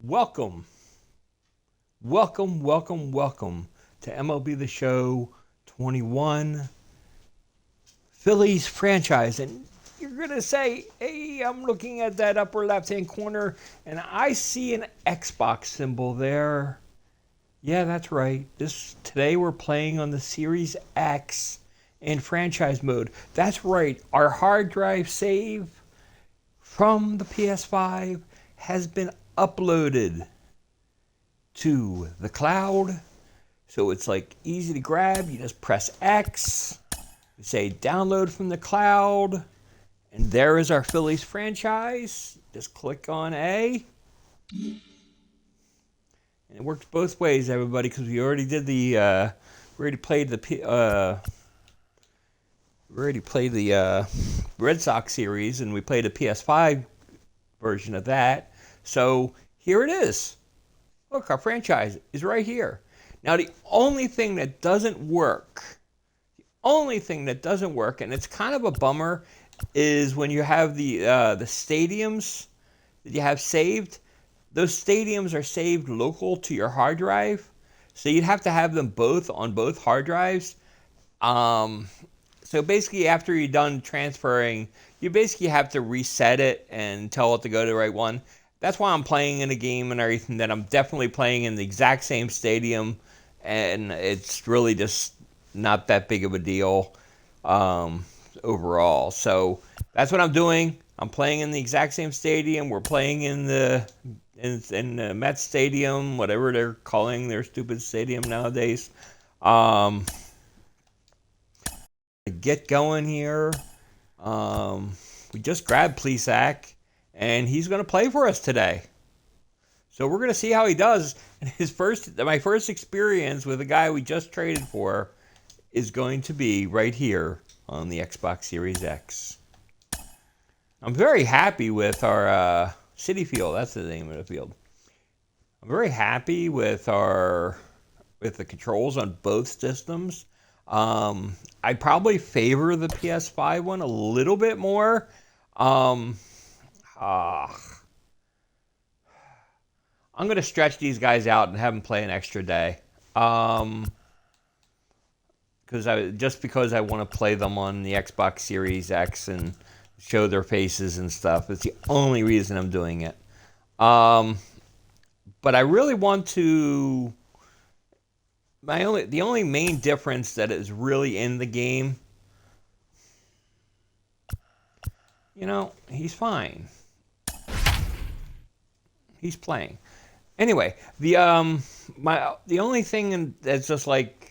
Welcome to MLB The Show 21 Phillies franchise. And you're going to say, hey, I'm looking at that upper left-hand corner, and I see an Xbox symbol there. Yeah, that's right. Today we're playing on the Series X in franchise mode. That's right. Our hard drive save from the PS5 has been uploaded to the cloud. So it's like easy to grab. You just press X, you say download from the cloud, and there is our Phillies franchise. Just click on A. And it works both ways, everybody, because we already did the played the Red Sox series, and we played a PS5 version of that. So here it is. Look, our franchise is right here. Now, the only thing that doesn't work, and it's kind of a bummer, is when you have the stadiums that you have saved. Those stadiums are saved local to your hard drive, so you'd have to have them both on both hard drives. So basically, after you're done transferring, you basically have to reset it and tell it to go to the right one. That's why I'm playing in a game and everything that I'm definitely playing in the exact same stadium, and it's really just not that big of a deal overall. So that's what I'm doing. I'm playing in the exact same stadium. We're playing in the Mets Stadium, whatever they're calling their stupid stadium nowadays. Get going here. We just grabbed Plesac, and he's going to play for us today. So we're going to see how he does. And my first experience with a guy we just traded for is going to be right here on the Xbox Series X. I'm very happy with our City Field. That's the name of the field. I'm very happy with the controls on both systems. I probably favor the PS5 one a little bit more. I'm going to stretch these guys out and have them play an extra day. Because I want to play them on the Xbox Series X and show their faces and stuff. It's the only reason I'm doing it. But I really want to. The only main difference that is really in the game, he's fine. He's playing. Anyway, the only thing that's just like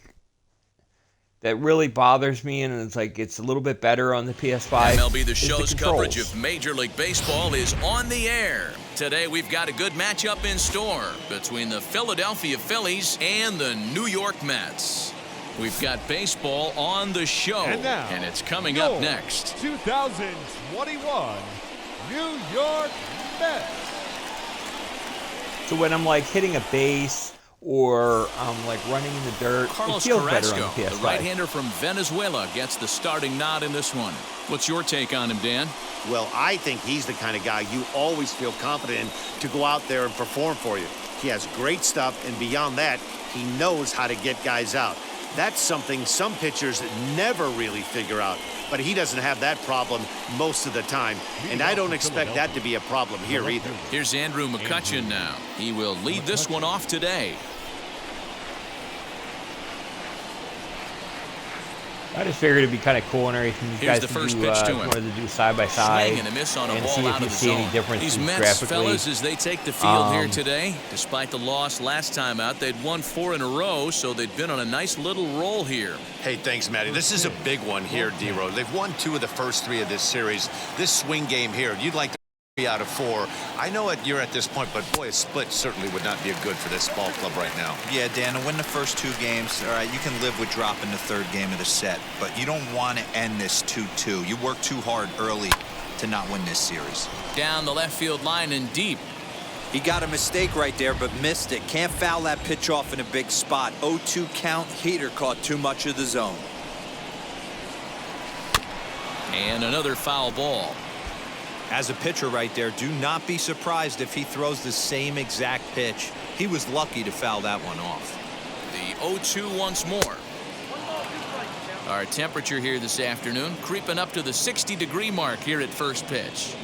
that really bothers me, and it's a little bit better on the PS5. MLB The Show's coverage of Major League Baseball is on the air. Today we've got a good matchup in store between the Philadelphia Phillies and the New York Mets. We've got baseball on the show, and it's coming up next. 2021 New York Mets. So when I'm hitting a base, or I'm running in the dirt, Carlos it feels better Carrasco, on the PS5. the right-hander from Venezuela, gets the starting nod in this one. What's your take on him, Dan? Well, I think he's the kind of guy you always feel confident in to go out there and perform for you. He has great stuff, and beyond that, he knows how to get guys out. That's something some pitchers never really figure out, but he doesn't have that problem most of the time, and I don't expect that to be a problem here either. Here's Andrew Mccutchen now. He will lead this one off today. I just figured it'd be kind of cool and everything. You Here's guys the first do, pitch to him. wanted to do side by side Swing and a miss on a and ball see out if you of the see any zone. differences These Mets graphically. fellas, as they take the field here today, despite the loss last time out, they'd won 4 in a row, so they'd been on a nice little roll here. Hey, thanks, Matty. This is a big one here, D-Row. They've won 2 of the first 3 of this series. This swing game here, you'd like to 3 out of 4. I know you're at this point, but boy, a split certainly would not be good for this ball club right now. Yeah, Dan, to win the first 2 games, all right, you can live with dropping the 3rd game of the set, but you don't want to end this 2-2. You work too hard early to not win this series. Down the left field line and deep. He got a mistake right there, but missed it. Can't foul that pitch off in a big spot. 0-2 count. Heater caught too much of the zone. And another foul ball. As a pitcher right there, do not be surprised if he throws the same exact pitch. He was lucky to foul that one off. The 0-2 once more. Our temperature here this afternoon creeping up to the 60-degree mark here at first pitch.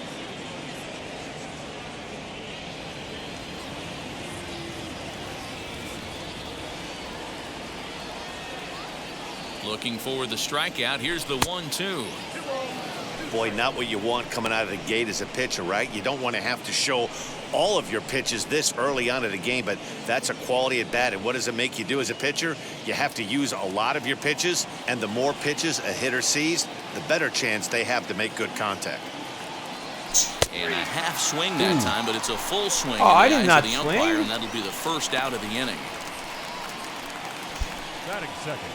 Looking for the strikeout. Here's the 1-2. Boy, not what you want coming out of the gate as a pitcher, right? You don't want to have to show all of your pitches this early on in the game, but that's a quality at bat. And what does it make you do as a pitcher? You have to use a lot of your pitches, and the more pitches a hitter sees, the better chance they have to make good contact. And a half swing that time, but it's a full swing. Oh, I did in the not eyes of the swing. umpire, and that'll be the first out of the inning. Batting second.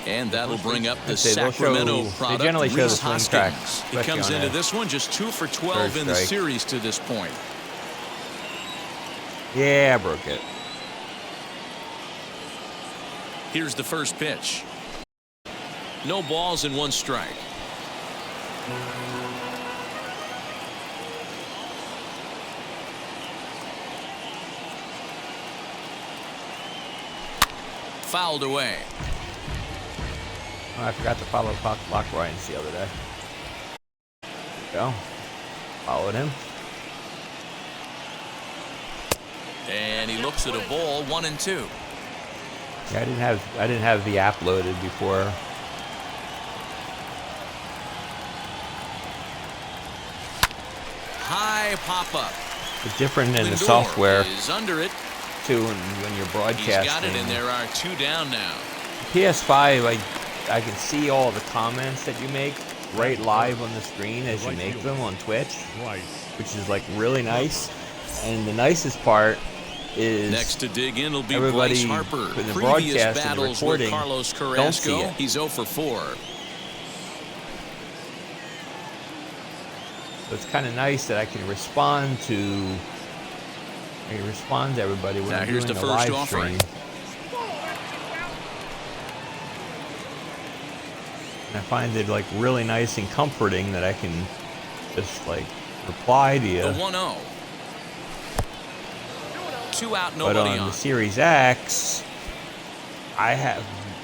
And that'll bring up the I'd say they'll Sacramento show- product, they generally show the Reese swing Hoskins. tracks, He especially comes on into a this one just 2 for 12 in the strike. series to this point. Yeah, I broke it. Here's the first pitch. No balls and 1 strike. Fouled away. Oh, I forgot to follow Clock Ryan's the other day. There we go. Followed him. And he looks at a ball, 1-2. Yeah, I didn't have the app loaded before. High pop up. It's different in the Lindor software is under it. too, when you're He's broadcasting. got it, and there are 2 down now. PS5, I can see all the comments that you make right live on the screen as you make them on Twitch, which is like really nice. And the nicest part is Next to dig in will be everybody Bryce Harper. for the Previous broadcast and the battles recording with Carlos don't see Carrasco. it. He's 0 for 4. So it's kind of nice that I can respond to everybody when Now I'm here's doing the a first live offering. stream. And I find it like really nice and comforting that I can just like reply to you. The 1-0. 2 out, But nobody on on. the Series X,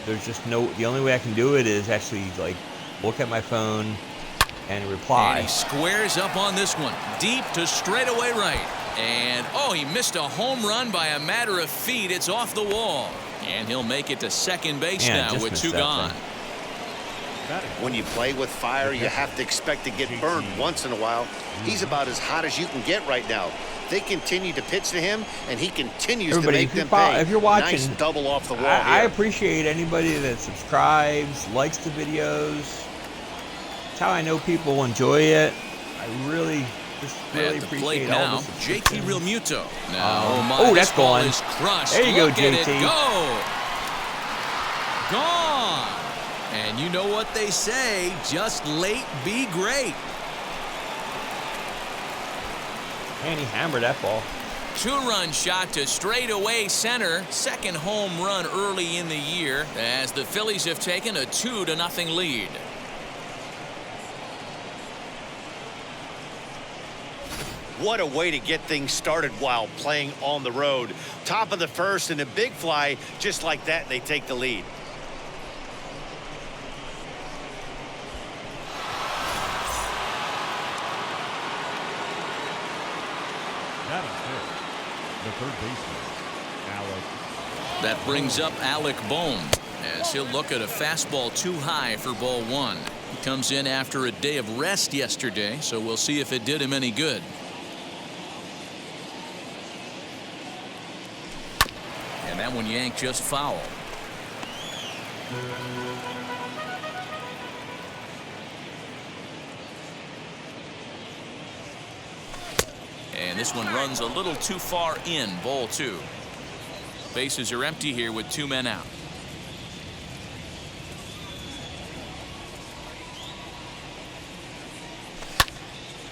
there's just the only way I can do it is actually like look at my phone and reply. And he squares up on this one. Deep to straightaway right. And, oh, he missed a home run by a matter of feet. It's off the wall. And he'll make it to second base Man, now just with missed 2 that gone. thing. When you play with fire, you have to expect to get burned once in a while. He's about as hot as you can get right now. They continue to pitch to him, and he continues Everybody, to make them pay. if you're watching, nice double off the wall I here. appreciate anybody that subscribes, likes the videos. It's how I know people enjoy it. I really At the plate appreciate all now, the JT subscriptions. Realmuto. Now, oh, this that's ball gone. is crushed. There you go, Look at JT. it go. Gone. And you know what they say, just late be great. And he hammered that ball. 2-run shot to straightaway center. Second home run early in the year as the Phillies have taken a 2-0 lead. What a way to get things started while playing on the road. Top of the first and a big fly. Just like that, they take the lead. Batting fifth, the third baseman, Alec. That brings up Alec Vaughn as he'll look at a fastball too high for ball 1. He comes in after a day of rest yesterday, so we'll see if it did him any good. And that one yanked just foul. And this one runs a little too far in, ball 2. Bases are empty here with 2 men out.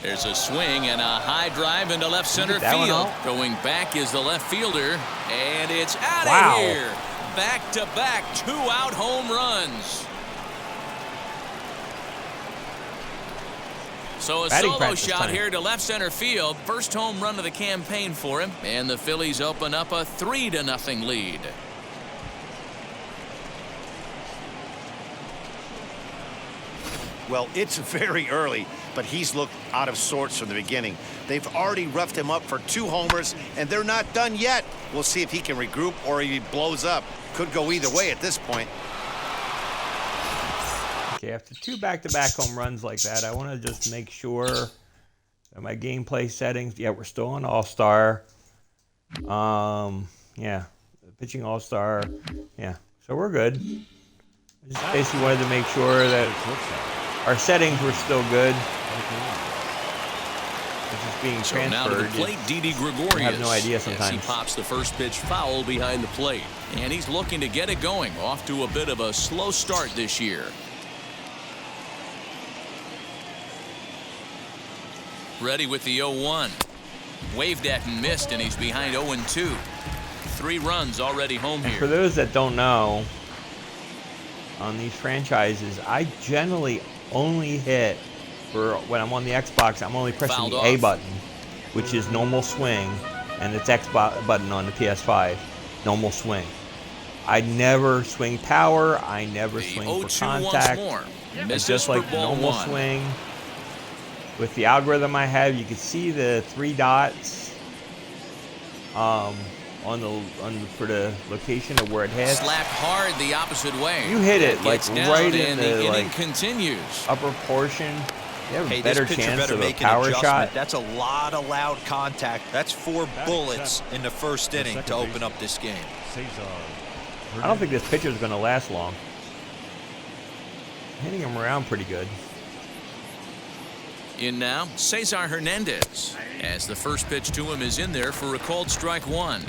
There's a swing and a high drive into left center that one field. out? Going back is the left fielder, and it's out Wow. of here. Back-to-back 2-out home runs. So a batting solo practice shot time. here to left center field. First home run of the campaign for him. And the Phillies open up a 3-0 lead. Well, it's very early, but he's looked out of sorts from the beginning. They've already roughed him up for 2 homers, and they're not done yet. We'll see if he can regroup or he blows up. Could go either way at this point. Okay, after 2 back-to-back home runs like that, I want to just make sure that my gameplay settings. Yeah, we're still on All-Star. Yeah, pitching All-Star. Yeah, so we're good. I just basically wanted to make sure that our settings were still good. It's just being So transferred. now to the plate, Didi Gregorius. I have no idea As he sometimes. pops the first pitch foul behind the plate. And he's looking to get it going. Off to a bit of a slow start this year. Ready with the 0-1. Waved at and missed, and he's behind 0-2. 3 runs already home And here. for those that don't know, on these franchises, I generally only hit for when I'm on the Xbox. I'm only pressing Fouled the A off. button, which is normal swing, and it's X button on the PS5, normal swing. I never swing power. I never The swing 0-2 for contact. once more. It's Misses just for like ball normal 1. swing. With the algorithm I have, you can see the 3 dots for the location of where it hits. Slapped hard the opposite way. You hit it, Gets like, down, right in and the, the inning like, continues. Upper portion. You have a Hey, better this pitcher chance better of a make an power adjustment. shot. That's a lot of loud contact. That's 4 bullets in the first The inning second to open baseman. up this game. Cesar I don't think this pitcher is going to last long. Hitting him around pretty good. In now, Cesar Hernandez. As the first pitch to him is in there for a called strike 1.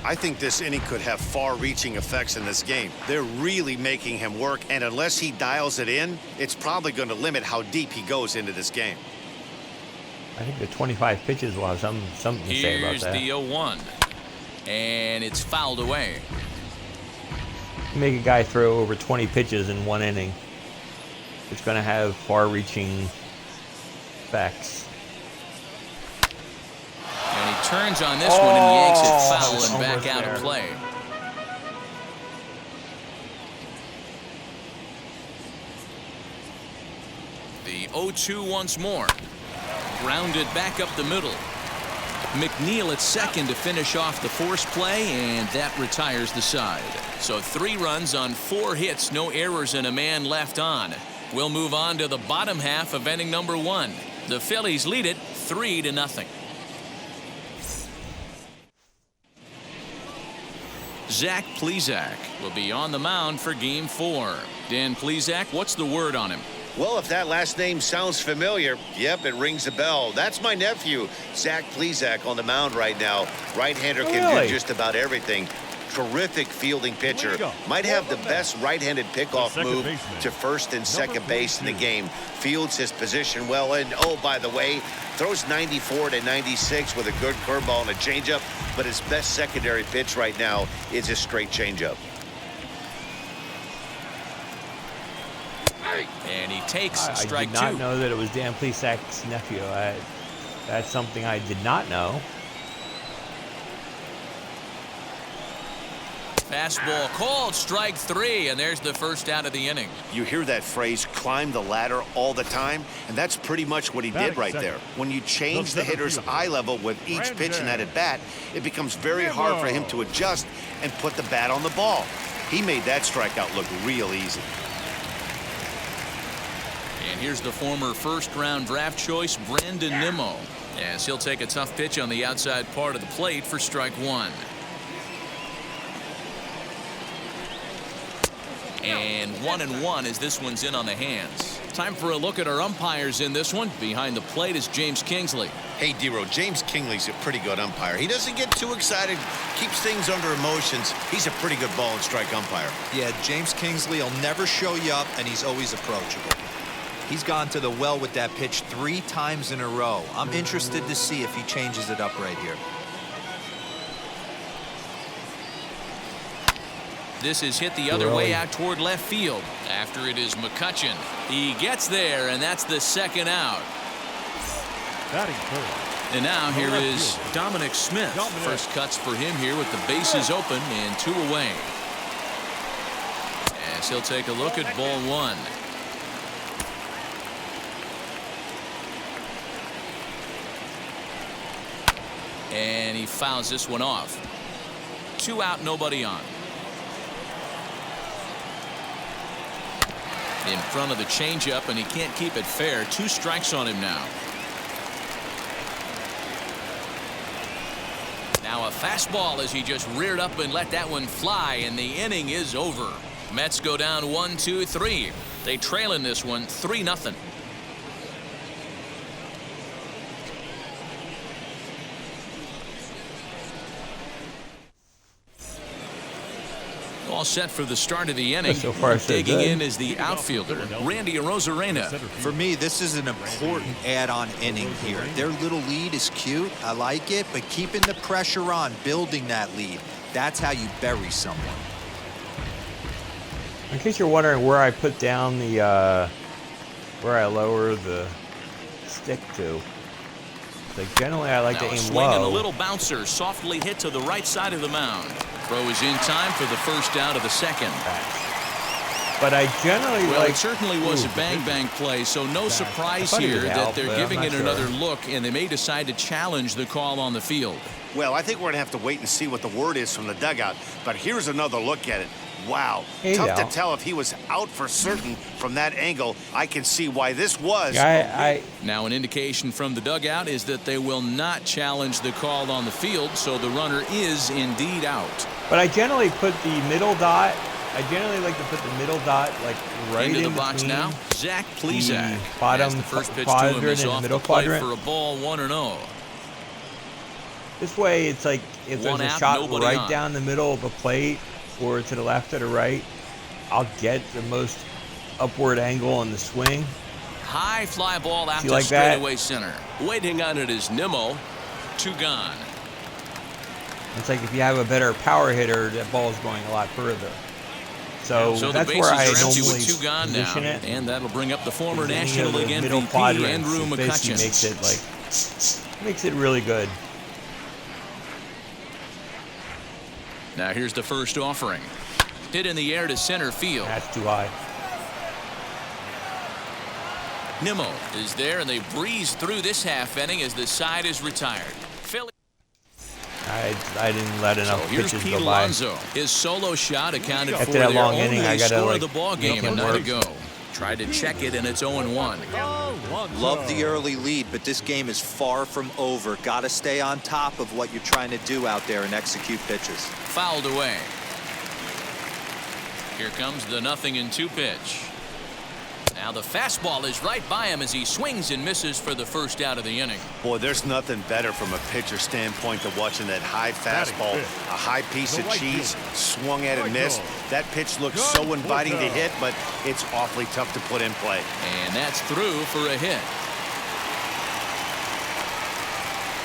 I think this inning could have far-reaching effects in this game. They're really making him work, and unless he dials it in, it's probably going to limit how deep he goes into this game. I think the 25 pitches will have something to say about Here's that. the 0-1. And it's fouled away. You make a guy throw over 20 pitches in 1 inning. It's going to have far-reaching effects. And he turns on this one and yanks it foul it's and back almost out there. of play. The 0-2 once more. Grounded back up the middle. McNeil at second to finish off the force play, and that retires the side. So 3 runs on 4 hits, no errors, and a man left on. We'll move on to the bottom half of inning number 1. The Phillies lead it 3-0. Zach Plesac will be on the mound for Game 4. Dan Plesac, what's the word on him? Well, if that last name sounds familiar, yep, it rings a bell. That's my nephew, Zach Plesac, on the mound right now. Right-hander can Really? do just about everything. Terrific fielding pitcher. Might have the best right-handed pickoff second move baseman, to first and second number base in the 42. game. Fields his position well, and oh, by the way, throws 94 to 96 with a good curveball and a changeup, but his best secondary pitch right now is a straight changeup. And he takes I strike did not 2. know that it was Dan Plesac's nephew. That's something I did not know. Fastball called strike 3, and there's the first out of the inning. You hear that phrase, climb the ladder, all the time, and that's pretty much what he did Batting right second. there. When you change The the hitter's center eye fielder, level with each pitch in that Brenda at-bat, it becomes very hard for him Nimmo. to adjust and put the bat on the ball. He made that strikeout look real easy. And here's the former first-round draft choice, Brenda Nimmo, as he'll take a tough pitch on the outside part of the plate for strike 1. And 1-1 as this one's in on the hands. Time for a look at our umpires in this one. Behind the plate is James Kingsley. Hey, D-Row, James Kingley's a pretty good umpire. He doesn't get too excited, keeps things under emotions. He's a pretty good ball and strike umpire. Yeah, James Kingsley will never show you up, and he's always approachable. He's gone to the well with that pitch 3 times in a row. I'm interested to see if he changes it up right here. This is hit the other way out toward left field. After it is McCutchen. He gets there, and that's the second out. Batting third. And now here is Dominic Smith. First cuts for him here with the bases open and 2 away. As he'll take a look at ball 1. And he fouls this one off. 2 out, nobody on. In front of the changeup, and he can't keep it fair. 2 strikes on him now. Now a fastball as he just reared up and let that one fly, and the inning is over. Mets go down 1-2-3. They trail in this one 3-0. All set for the start of the inning. So far, so digging good. in is the outfielder, Randy Arozarena. For me, this is an important add-on inning here. Their little lead is cute. I like it, but keeping the pressure on, building that lead, that's how you bury someone. In case you're wondering where I put down the, where I lower the stick to. Like generally, I like Now to a aim swing and a low. little bouncer softly hit to the right side of the mound. Throw is in time for the first out of the second. But I generally Well, like. it certainly was a bang play, so no surprise I thought it here was that out, they're but I'm giving not it sure. another look, and they may decide to challenge the call on the field. Well, I think we're going to have to wait and see what the word is from the dugout. But here's another look at it. Wow. Hey, Tough now. to tell if he was out for certain from that angle. I can see why this was. Now an indication from the dugout is that they will not challenge the call on the field, so the runner is indeed out. But I generally put the middle dot. I generally like to put the middle dot like right Into the in box between now, Zach Plesac. the bottom As the first pitch to him quadrant is and the off middle the plate quadrant. for a ball 1-0. This way, it's like if there's One a out, shot nobody right on. down the middle of a plate or to the left or the right, I'll get the most upward angle on the swing. High fly ball out You to like that? straightaway center. Waiting on it is Nemo. 2 gone. It's like if you have a better power hitter, that ball's going a lot further. So So the that's bases where are I empty normally with 2 gone now, position it. and that'll bring up the former Any of National the League middle MVP quadrants, Andrew it basically McCutchen. makes it really good. Now here's the first offering. Hit in the air to center field. That's too high. Nemo is there, and they breeze through this half inning as the side is retired. Philly. I didn't let enough So here's pitches Pete go by. Alonso. His solo shot accounted After for that their long only inning, I gotta, score like, of the ball make game it a night work. ago. Tried to check it, and it's 0-1. Love the early lead, but this game is far from over. Got to stay on top of what you're trying to do out there and execute pitches. Fouled away. Here comes the 0-2 pitch. Now the fastball is right by him as he swings and misses for the first out of the inning. Boy, there's nothing better from a pitcher standpoint than watching that high fastball, a high piece of cheese, swung at and missed. That pitch looks so inviting to hit, but it's awfully tough to put in play. And that's through for a hit.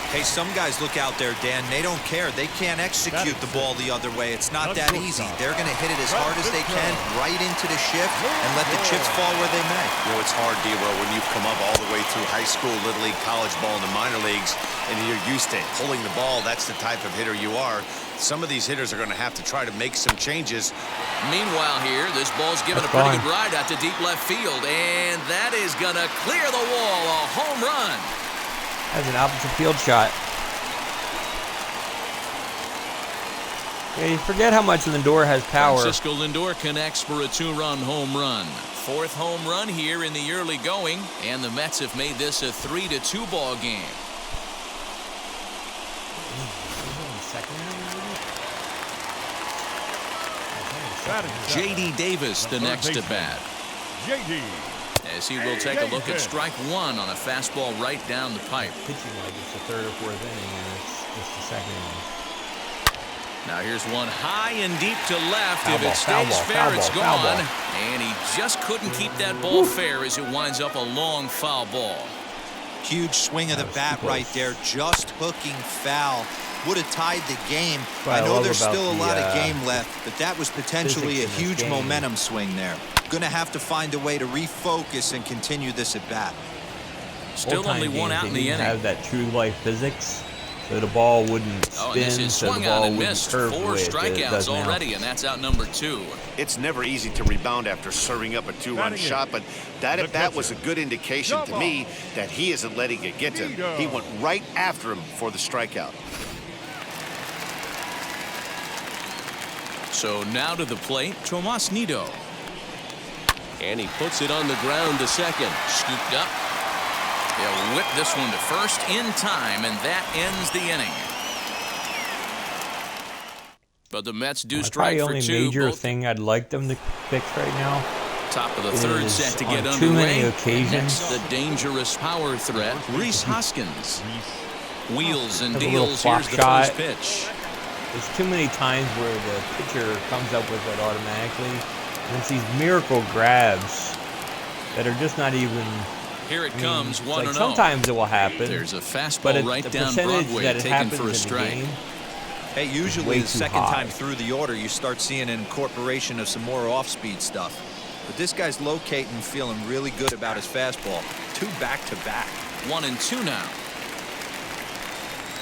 Hey, some guys look out there, Dan. They don't care. They can't execute the ball the other way. It's not that easy. They're going to hit it as hard as they can, right into the shift, and let the chips fall where they may. You know, it's hard, D-Row, when you've come up all the way through high school, little league, college ball, and the minor leagues, and you're used to pulling the ball. That's the type of hitter you are. Some of these hitters are going to have to try to make some changes. Meanwhile here, this ball's given a That's pretty fine. good ride out to deep left field, and that is going to clear the wall. A home run. That's an opposite field shot. Yeah, you forget how much Lindor has power. Francisco Lindor connects for a 2-run home run. 4th home run here in the early going, and the Mets have made this a 3-2 ball game. J.D. Davis, the next at bat. J.D. As he will take a look at strike 1 on a fastball right down the pipe. Pitching like it's the 3rd or 4th inning, and it's the 2nd inning. Now here's one high and deep to left. Foul If ball, it foul stays ball, fair, foul it's ball, foul gone. ball. And he just couldn't keep that ball fair as it winds up a long foul ball. Huge swing of the bat right there, just hooking foul. Would have tied the game. What I I know love there's about still a the, lot of game left, but that was potentially a physics in this huge game. momentum swing there. Going to have to find a way to refocus and continue this at bat. Still old-time only one games, out in they the didn't inning. have that true life physics, so the ball wouldn't Oh, and this spin, is so the swung ball on and wouldn't missed. curve the 4 way it strikeouts does now. already, and that's out number 2. It's never easy to rebound after serving up a 2-run Batting shot, in, but that at bat was a Mccutchen. good indication to me that he isn't letting it get to him. He went right after him for the strikeout. So now to the plate, Tomas Nido. And he puts it on the ground to second. Scooped up. He'll whip this one to first in time, and that ends the inning. But the Mets do strike Probably for only 2. major Both thing I'd like them to fix right now. top of the is third set to get on underway. too many And occasions. next, the dangerous power threat, Reese Hoskins. Wheels and Has a little deals. flop Here's the shot. first pitch. There's too many times where the pitcher comes up with it automatically. And it's these miracle grabs that are just not even. Here it I mean, comes, it's 1-0. like sometimes it will happen. There's a but fastball right the down percentage Broadway that it taken happens for a in the strike. game, Hey, way usually the too second high. time through the order, you start seeing an incorporation of some more off-speed stuff. But this guy's locating, feeling really good about his fastball. 2 back-to-back. 1-2 now.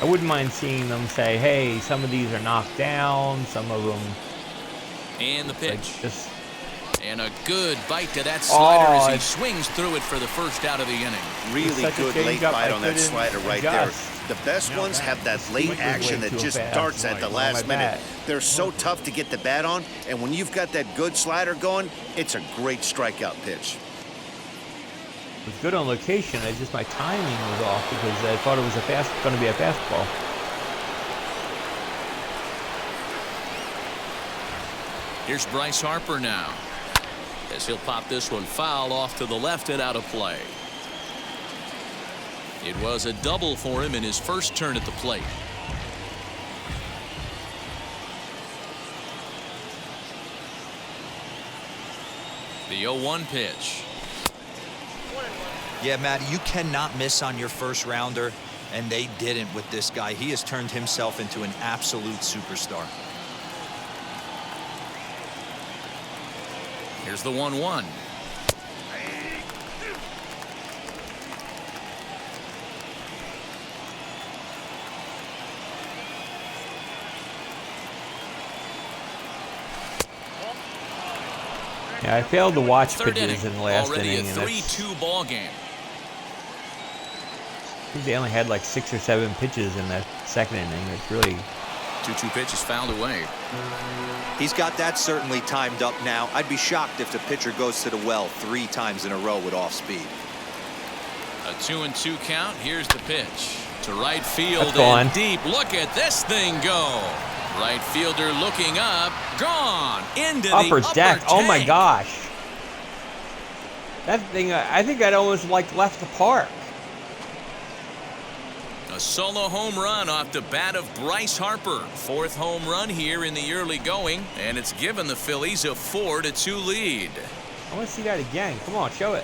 I wouldn't mind seeing them say, "Hey, some of these are knocked down, some of them." And the pitch. Like just And a good bite to that slider as he it's- swings through it for the first out of the inning. Really such a good late changeup, bite I on that couldn't slider right adjust. there. The best ones have that late Squeaky action way that too just fast. darts at the Like, last on my minute. bat. They're so tough to get the bat on, and when you've got that good slider going, it's a great strikeout pitch. It was good on location. It's just my timing was off because I thought it was going to be a fastball. Here's Bryce Harper now, as he'll pop this one foul off to the left and out of play. It was a double for him in his first turn at the plate. The 0-1 pitch. Yeah, Matt, you cannot miss on your first rounder, and they didn't with this guy. He has turned himself into an absolute superstar. Here's the 1-1. Yeah, I failed to watch Third inning. pitches in the last Already inning, a and that's, 3-2 ball game. I think they only had like 6 or 7 pitches in that second inning. It's really 2-2 pitch is fouled away. He's got that certainly timed up now. I'd be shocked if the pitcher goes to the well 3 times in a row with off speed. A 2-2 count. Here's the pitch to right field That's gone. and deep. Look at this thing go. Right fielder looking up, gone into upper the deck. upper Oh my tank. gosh, that thing! I think I'd almost like left the park. A solo home run off the bat of Bryce Harper. 4th home run here in the early going, and it's given the Phillies a 4-2 lead. I want to see that again. Come on, show it.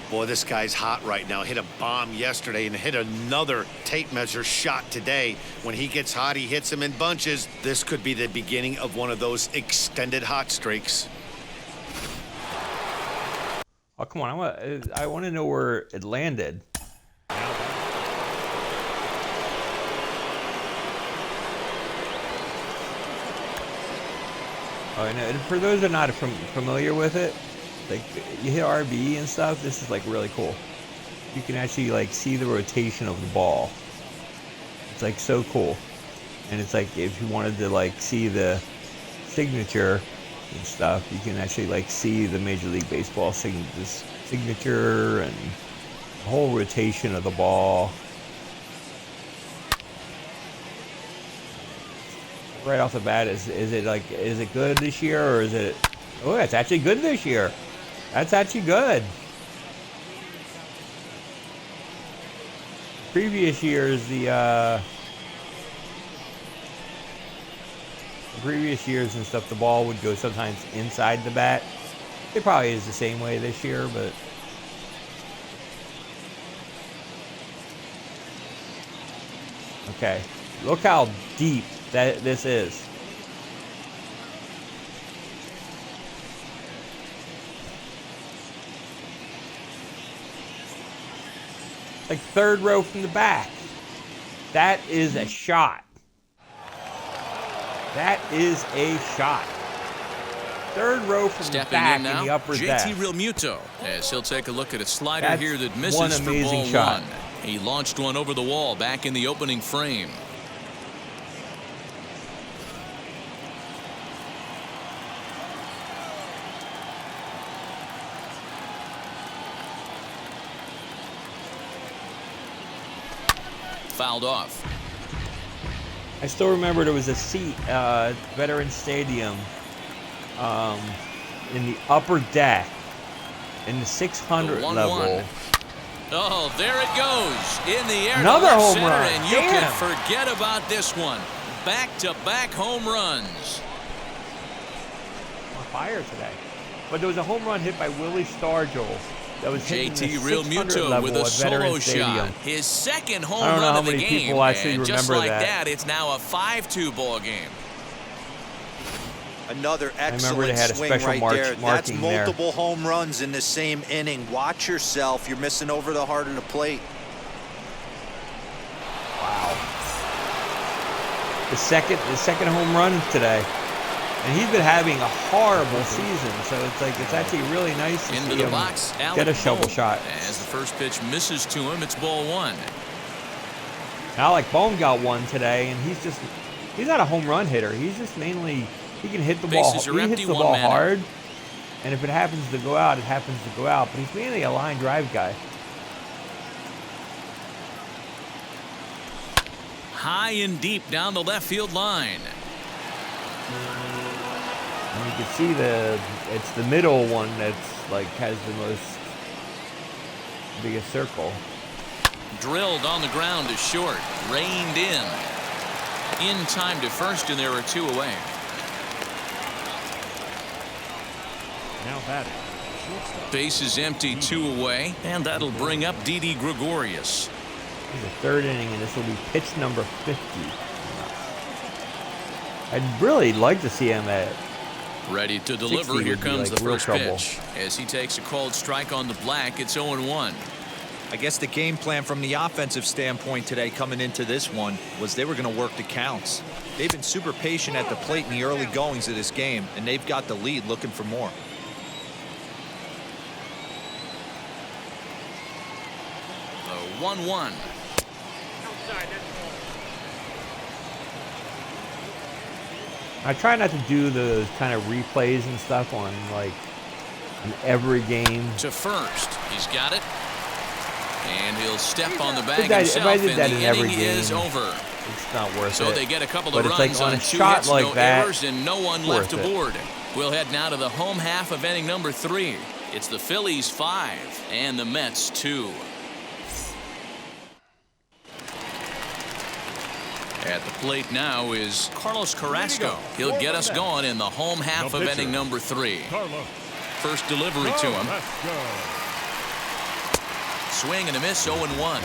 Boy, this guy's hot right now. Hit a bomb yesterday and hit another tape measure shot today. When he gets hot, he hits them in bunches. This could be the beginning of one of those extended hot streaks. Oh, come on! I want to know where it landed. Oh, I know. And for those that are not familiar with it, like you hit RB and stuff, this is like really cool. You can actually like see the rotation of the ball. It's like so cool. And it's like if you wanted to like see the signature and stuff, you can actually like see the Major League Baseball signature and the whole rotation of the ball. Right off the bat, is it good this year, or is it? Oh, it's actually good this year. That's actually good. Previous years, the previous years and stuff, the ball would go sometimes inside the bat. It probably is the same way this year, but okay. Look how deep that this is. Like third row from the back. That is a shot. That is a shot. Third row from the back in the upper deck. JT Remuto, as he'll take a look at a slider That's here that misses one for amazing ball shot. one. He launched one over the wall back in the opening frame. Fouled off. I still remember there was a seat at Veterans Stadium in the upper deck in the 600 level. Oh, there it goes in the air. Another home center, run. And you Damn. can forget about this one. Back-to-back home runs. On fire today. But there was a home run hit by Willie Stargell that was hitting the JT 600 Remuto level with a at solo Veterans shot. Stadium. His second home I don't know run how of the many game. people actually And just remember like that. it's now a 5-2 ball game. Another remember excellent they had a swing special right there. That's marking there. multiple home runs in the same inning. Watch yourself. You're missing over the heart of the plate. Wow. The second home run today. And he's been having a horrible season, so it's actually really nice to Into see the him box, get Alec a shovel Vaughn. shot. As the first pitch misses to him, it's ball one. Alec Vaughn got one today, and he's not a home run hitter. He's just mainly he can hit the ball. Bases are He empty, hits the one ball man out. hard, and if it happens to go out, it happens to go out. But he's mainly a line drive guy. High and deep down the left field line. And you can see it's the middle one that's has the biggest circle. Drilled on the ground to short. Reined in. In time to first, and there are two away. Now batting. Shortstop. Base is empty, two away, and that'll bring up Didi Gregorius. In the third inning, and this will be pitch number 50. I'd really like to see him at Ready to deliver. 60 Here would be, comes the real first trouble. pitch. As he takes a called strike on the black, it's 0-1. I guess the game plan from the offensive standpoint today coming into this one was they were going to work the counts. They've been super patient at the plate in the early goings of this game, and they've got the lead looking for more. The 1-1. I try not to do the kind of replays and stuff on in every game. To first. He's got it. And he'll step on the bag If I himself, did and that the in every inning is game, over. It's not worth So it. they get a couple But of it's runs on on a two shot hits, like no that, errors, and no one it's left worth it. aboard. We'll head now to the home half of inning number 3. It's the Phillies 5 and the Mets 2. At the plate now is Carlos Carrasco. He'll get us going in the home half of inning number 3. Carlos. First delivery to him. Let's go. Swing and a miss, 0-1.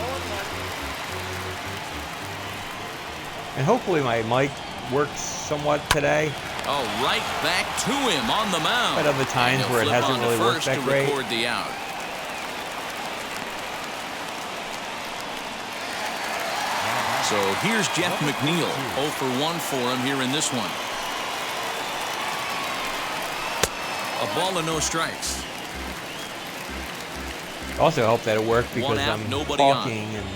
And hopefully my mic works somewhat today. Oh, right back to him on the mound. But other times And where it he'll flip hasn't on to really worked first that to great. record the out. So here's Jeff McNeil. 0 for 1 for him here in this one. A ball and no strikes. Also help that it worked because One out, I'm nobody talking and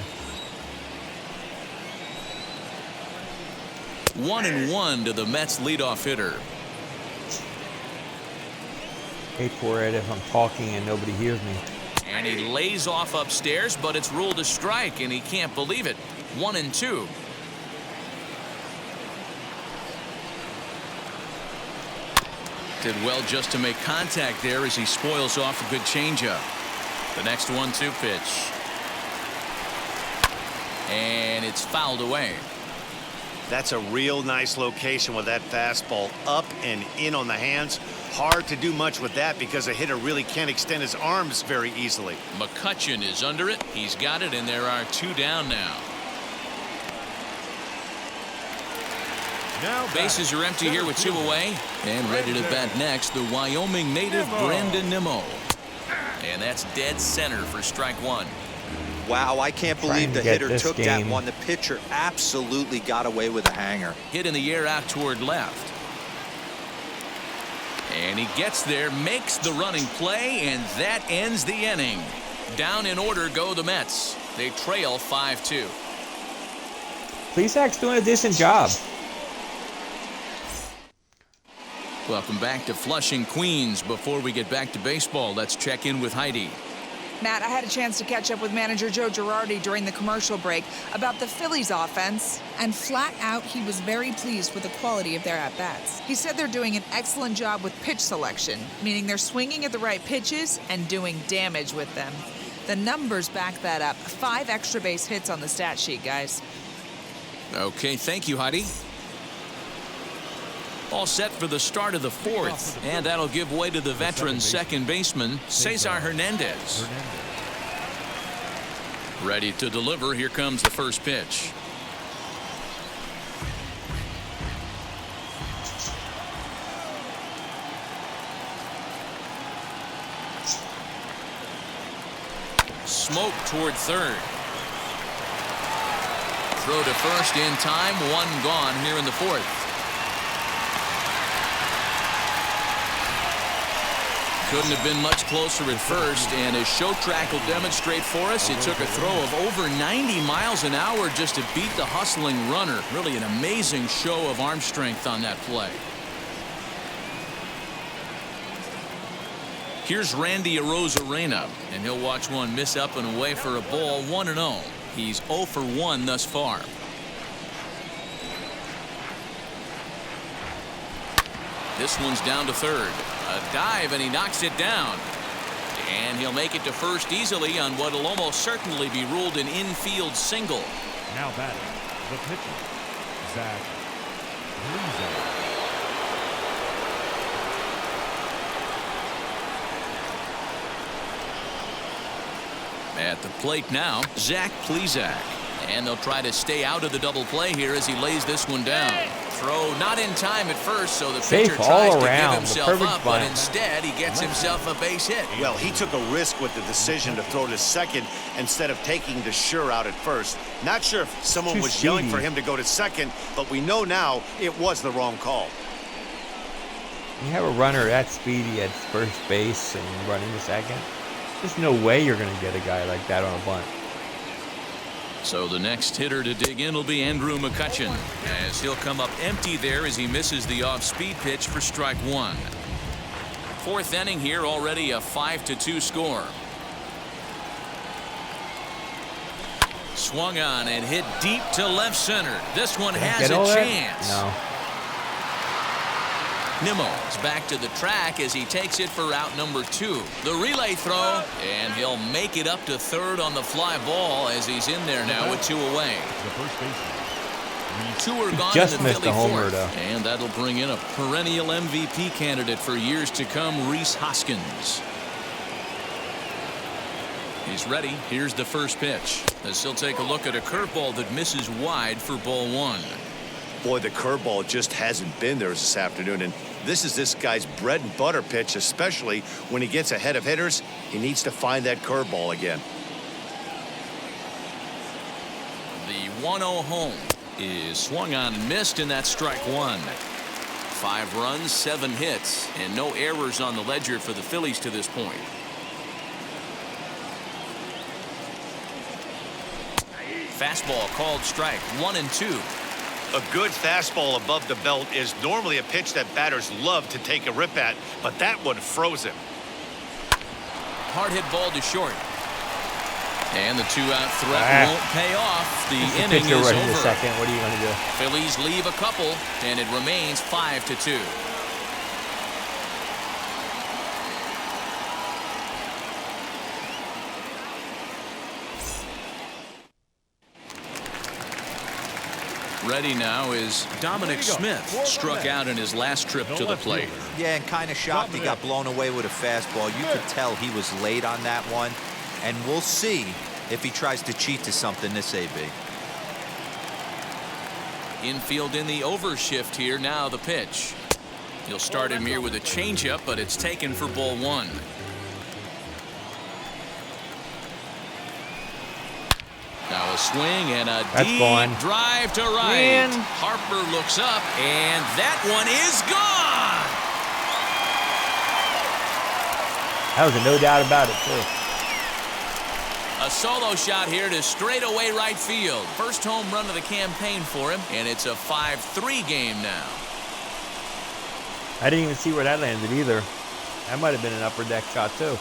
1-1 to the Mets leadoff hitter. hate for it if I'm talking and nobody hears me. And he lays off upstairs, but it's ruled a strike, and he can't believe it. 1-2. Did well just to make contact there as he spoils off a good changeup. The next 1-2 pitch. And it's fouled away. That's a real nice location with that fastball up and in on the hands. Hard to do much with that because a hitter really can't extend his arms very easily. Mccutchen is under it. He's got it, and there are 2 down now. Now Bases are empty here with 2 away. And ready to bat next, the Wyoming native Nemo. Brenda Nimmo. And that's dead center for strike 1. Wow, I can't believe the Trying to hitter get took this that game. one. The pitcher absolutely got away with a hanger. Hit in the air out toward left. And he gets there, makes the running play, and that ends the inning. Down in order go the Mets. They trail 5-2. Plesac's doing a decent job. Welcome back to Flushing, Queens. Before we get back to baseball, let's check in with Heidi. Matt, I had a chance to catch up with manager Joe Girardi during the commercial break about the Phillies offense, and flat out, he was very pleased with the quality of their at-bats. He said they're doing an excellent job with pitch selection, meaning they're swinging at the right pitches and doing damage with them. The numbers back that up. 5 extra base hits on the stat sheet, guys. Okay, thank you, Heidi. All set for the start of the 4th, and that'll give way to the veteran second baseman, Cesar Hernandez. Ready to deliver. Here comes the first pitch. Smoke toward third. Throw to first in time. 1 gone here in the 4th. Couldn't have been much closer at first, and as show track will demonstrate for us, it took a throw of over 90 miles an hour just to beat the hustling runner. Really an amazing show of arm strength on that play. Here's Randy Arozarena, and he'll watch one miss up and away for a ball. 1-0. He's 0 for 1 thus far. This one's down to third. A dive, and he knocks it down. And he'll make it to first easily on what will almost certainly be ruled an infield single. Now batting, the pitcher, Zach Plesac. At the plate now, Zach Plesac. And they'll try to stay out of the double play here as he lays this one down. Throw not in time at first, so the pitcher tries to give himself up, but instead he gets himself a base hit. Well, he took a risk with the decision to throw to second instead of taking the sure out at first. Not sure if someone was yelling for him to go to second, but we know now it was the wrong call. You have a runner that speedy at first base and running to second. There's no way you're going to get a guy like that on a bunt. So the next hitter to dig in will be Andrew Mccutchen, as he'll come up empty there as he misses the off-speed pitch for strike 1. 4th inning here, already a 5-2 score. Swung on and hit deep to left center. This one has a chance. No. Nemo is back to the track as he takes it for out number 2. The relay throw, and he'll make it up to third on the fly ball as he's in there now with 2 away. The first baseman. 2 are gone Just in the missed Philly the homer, 4th. though. And that'll bring in a perennial MVP candidate for years to come, Reese Hoskins. He's ready. Here's the first pitch, as he'll take a look at a curveball that misses wide for ball 1. Boy, the curveball just hasn't been there this afternoon, and this is this guy's bread and butter pitch, especially when he gets ahead of hitters. He needs to find that curveball again. The 1-0 home is swung on and missed, and that's strike 1. 5 runs, 7 hits, and no errors on the ledger for the Phillies to this point. Fastball called strike 1-2. A good fastball above the belt is normally a pitch that batters love to take a rip at, but that one froze him. Hard hit ball to short. And the 2-out threat won't pay off. The inning is over. Second. What are you going to do? Phillies leave a couple, and it remains 5-2. Ready now is Dominic Smith. Struck out in his last trip to the plate. Yeah, and kind of shocked he got blown away with a fastball. You could tell he was late on that one. And we'll see if he tries to cheat to something this AB. Infield in the overshift here. Now the pitch. He'll start him here with a changeup, but it's taken for ball 1. swing and a That's deep gone. drive to right. Man. Harper looks up, and that one is gone. That was a no doubt about it, too. A solo shot here to straightaway right field. First home run of the campaign for him, and it's a 5-3 game now. I didn't even see where that landed either. That might have been an upper deck shot, too.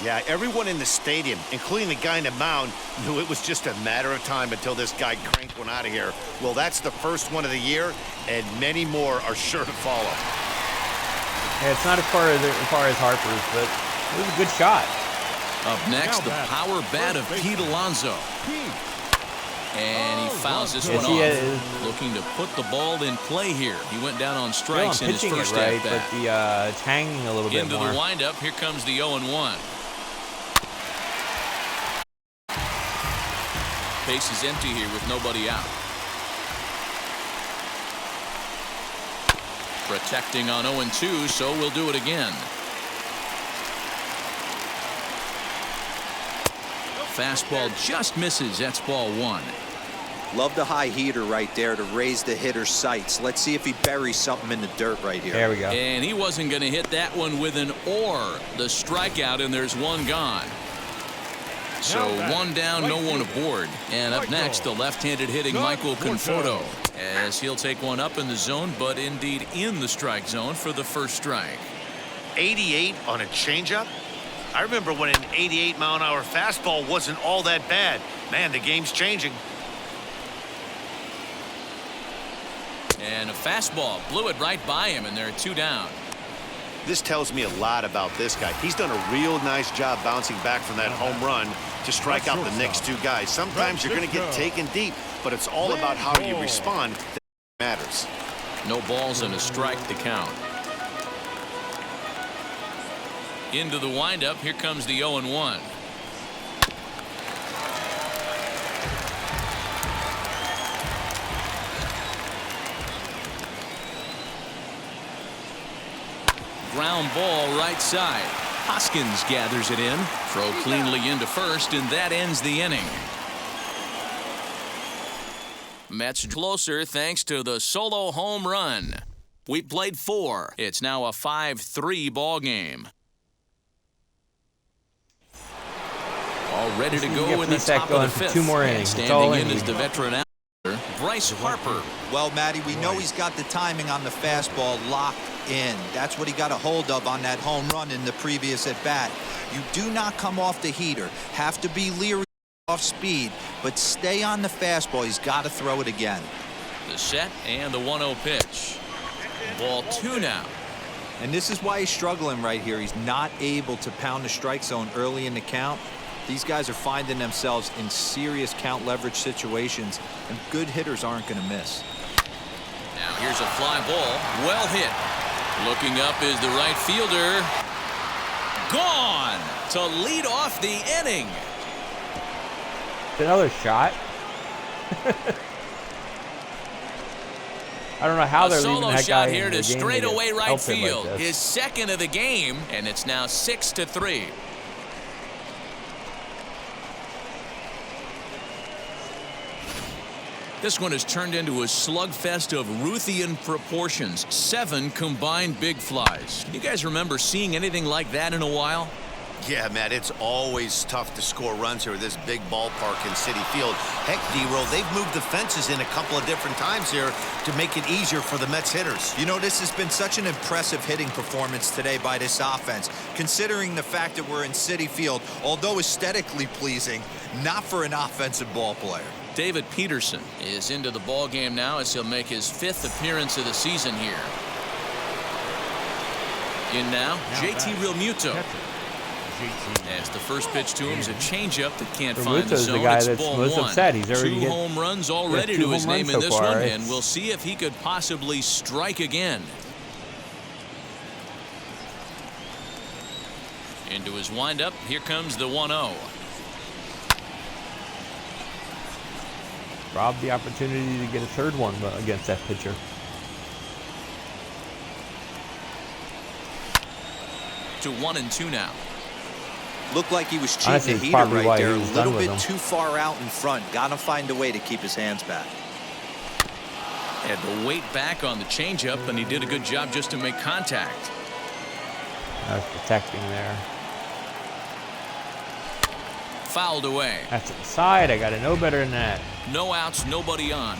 Yeah, everyone in the stadium, including the guy in the mound, knew it was just a matter of time until this guy cranked one out of here. Well, that's the first one of the year, and many more are sure to follow. Yeah, it's not as far as Harper's, but it was a good shot. Up next, the power bat of Pete Alonso. And he fouls this one off. Looking to put the ball in play here. He went down on strikes in his first at bat. But it's hanging a little bit more. Into the windup, here comes the 0-1. Base is empty here with nobody out. Protecting on 0-2, so we'll do it again. Fastball just misses. That's ball one. Love the high heater right there to raise the hitter's sights. Let's see if he buries something in the dirt right here. There we go. And he wasn't going to hit that one with an or. The strikeout, and there's one gone. So one down, no one aboard. And up next, the left-handed hitting Michael Conforto, as he'll take one up in the zone, but indeed in the strike zone for the first strike. 88 on a changeup? I remember when an 88-mile-an-hour fastball wasn't all that bad. Man, the game's changing. And a fastball blew it right by him, and there are two down. This tells me a lot about this guy. He's done a real nice job bouncing back from that home run to strike out the next two guys. Sometimes you're going to get taken deep, but it's all about how you respond that matters. No balls and a strike to count. Into the windup, here comes the 0-1. Ground ball right side. Hoskins gathers it in. Throw cleanly into first, and that ends the inning. Mets closer thanks to the solo home run. We played 4. It's now a 5-3 ball game. All ready to go in the top of the fifth. 2 more innings. Standing in is the veteran outfielder, Bryce Harper. Well, Matty, we know he's got the timing on the fastball locked in. That's what he got a hold of on that home run in the previous at bat. You do not come off the heater. Have to be leery off speed, but stay on the fastball. He's got to throw it again. The set and the 1-0 pitch. Ball 2 now. And this is why he's struggling right here. He's not able to pound the strike zone early in the count. These guys are finding themselves in serious count leverage situations, and good hitters aren't going to miss. Now here's a fly ball. Well hit. Looking up is the right fielder. Gone to lead off the inning. Another shot. I don't know how they're leaving that guy in the game. A solo shot here to straightaway right field. Like his second of the game, and it's now 6-3. This one has turned into a slugfest of Ruthian proportions. 7 combined big flies. You guys remember seeing anything like that in a while? Yeah, Matt, it's always tough to score runs here at this big ballpark in Citi Field. Heck, D-Roll, they've moved the fences in a couple of different times here to make it easier for the Mets hitters. You know, this has been such an impressive hitting performance today by this offense, considering the fact that we're in Citi Field, although aesthetically pleasing, not for an offensive ball player. David Peterson is into the ball game now as he'll make his 5th appearance of the season here. In now JT Remuto. As the first pitch to him is a changeup that can't find the zone. The guy it's that's ball most 1. upset. He's already 2 home runs already to his name in this far, one, right? and we'll see if he could possibly strike again. Into his windup, here comes the 1-0. Robbed the opportunity to get a third one against that pitcher. To 1-2 now. Looked like he was cheating Honestly, the it's heater probably right why there. he A was little done with bit him. too far out in front. Gotta find a way to keep his hands back. Had to wait back on the changeup, and he did a good job just to make contact. I was protecting there. Fouled away. That's inside. I got to know better than that. No outs, nobody on.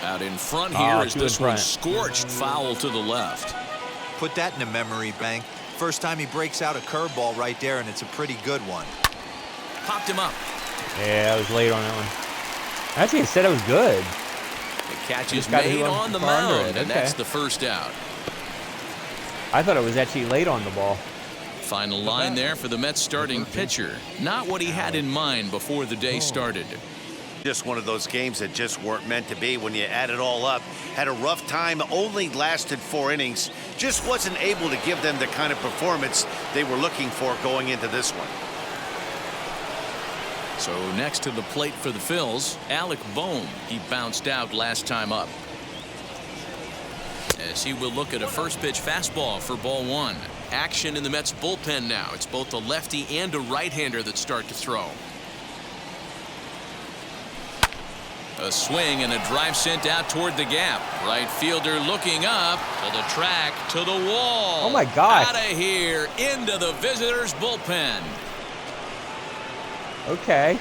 Out in front here is this one scorched foul to the left. Put that in the memory bank. First time he breaks out a curveball right there, and it's a pretty good one. Popped him up. Yeah, I was late on that one. Actually, I said it was good. The catch is made on the mound, and that's the first out. I thought it was actually late on the ball. Final line there for the Mets starting pitcher. Not what he had in mind before the day started. Just one of those games that just weren't meant to be when you add it all up. Had a rough time, only lasted 4 innings. Just wasn't able to give them the kind of performance they were looking for going into this one. So next to the plate for the Phils, Alec Vaughn. He bounced out last time up. As he will look at a first pitch fastball for ball 1. Action in the Mets bullpen now. It's both a lefty and a right-hander that start to throw. A swing and a drive sent out toward the gap. Right fielder looking up to the track, to the wall. Oh my gosh. Out of here into the visitors' bullpen. Okay.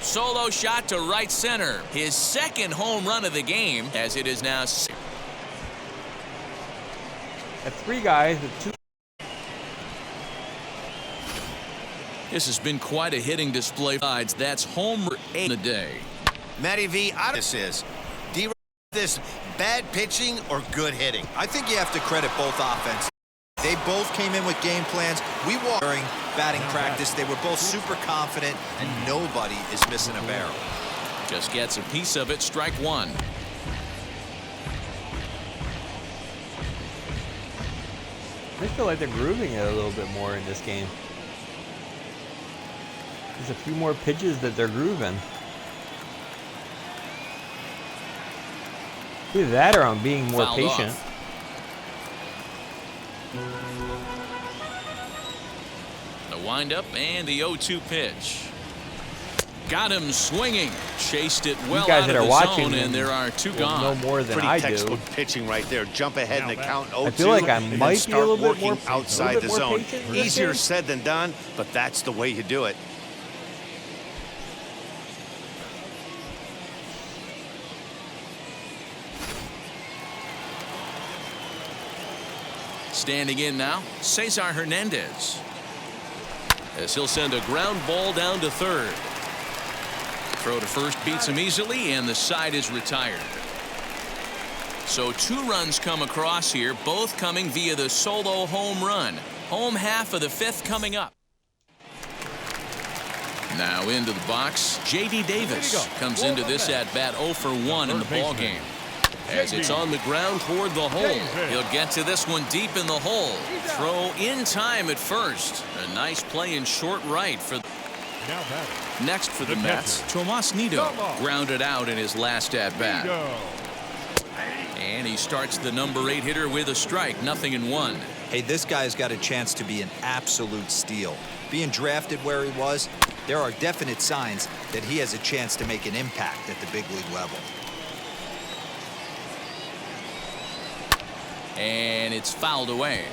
Solo shot to right center. His second home run of the game, as it is now. Got 3 guys with 2. This has been quite a hitting display. That's homer 8 a day. Matty V, this is. D this bad pitching or good hitting? I think you have to credit both offenses. They both came in with game plans. We walked during batting practice. They were both super confident, and nobody is missing a barrel. Just gets a piece of it. Strike 1. I feel like they're grooving it a little bit more in this game. There's a few more pitches that they're grooving. Either that or I'm being more Fouled patient. off. The windup and the 0-2 pitch. Got him swinging. Chased it well guys out that of are the watching zone, and there are 2 will gone. know more than Pretty I do. textbook pitching right there. Jump ahead in the count 0-2. I feel like I and might then be a little start bit more working outside the more zone. patient in this Easier game. said than done, but that's the way you do it. Standing in now, Cesar Hernandez. As he'll send a ground ball down to third. Throw to first beats him easily, and the side is retired. So 2 runs come across here, both coming via the solo home run. Home half of the 5th coming up. Now into the box, J.D. Davis comes into this at-bat 0 for 1 in the ball game. As it's on the ground toward the hole. He'll get to this one deep in the hole. Throw in time at first. A nice play in short right for next for the Mets. Tomas Nido grounded out in his last at-bat. And he starts the number 8 hitter with a strike, 0-1. Hey, this guy's got a chance to be an absolute steal. Being drafted where he was, there are definite signs that he has a chance to make an impact at the big league level. And it's fouled away.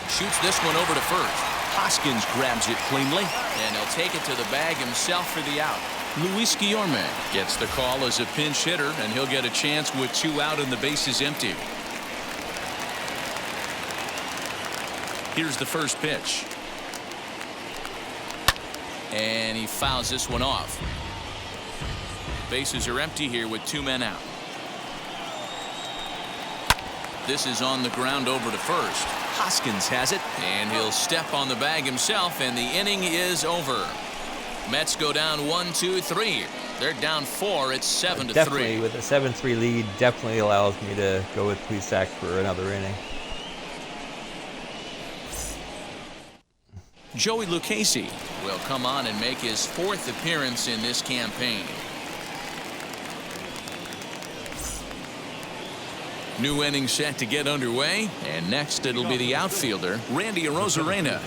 Shoots this one over to first. Hoskins grabs it cleanly, and he'll take it to the bag himself for the out. Luis Guillorme gets the call as a pinch hitter, and he'll get a chance with 2 out and the bases empty. Here's the first pitch. And he fouls this one off. Bases are empty here with 2 men out. This is on the ground over to first. Hoskins has it, and he'll step on the bag himself, and the inning is over. Mets go down 1, 2, 3. They're down 4. It's 7-3. Definitely, with a 7-3 lead, definitely allows me to go with Plesac for another inning. Joey Lucchesi will come on and make his 4th appearance in this campaign. New inning set to get underway, and next it'll be the outfielder, Randy Arozarena.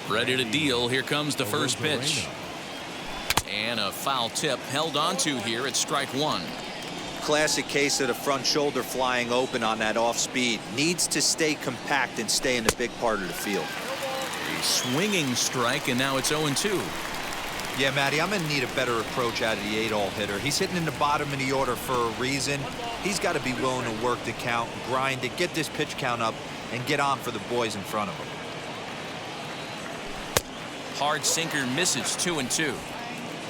Ready to deal. Here comes the first pitch. And a foul tip held onto here at strike 1. Classic case of the front shoulder flying open on that off speed. Needs to stay compact and stay in the big part of the field. A swinging strike, and now it's 0-2. Yeah, Matty, I'm going to need a better approach out of the 8-hole hitter. He's hitting in the bottom of the order for a reason. He's got to be willing to work the count, grind it, get this pitch count up, and get on for the boys in front of him. Hard sinker misses, 2-2.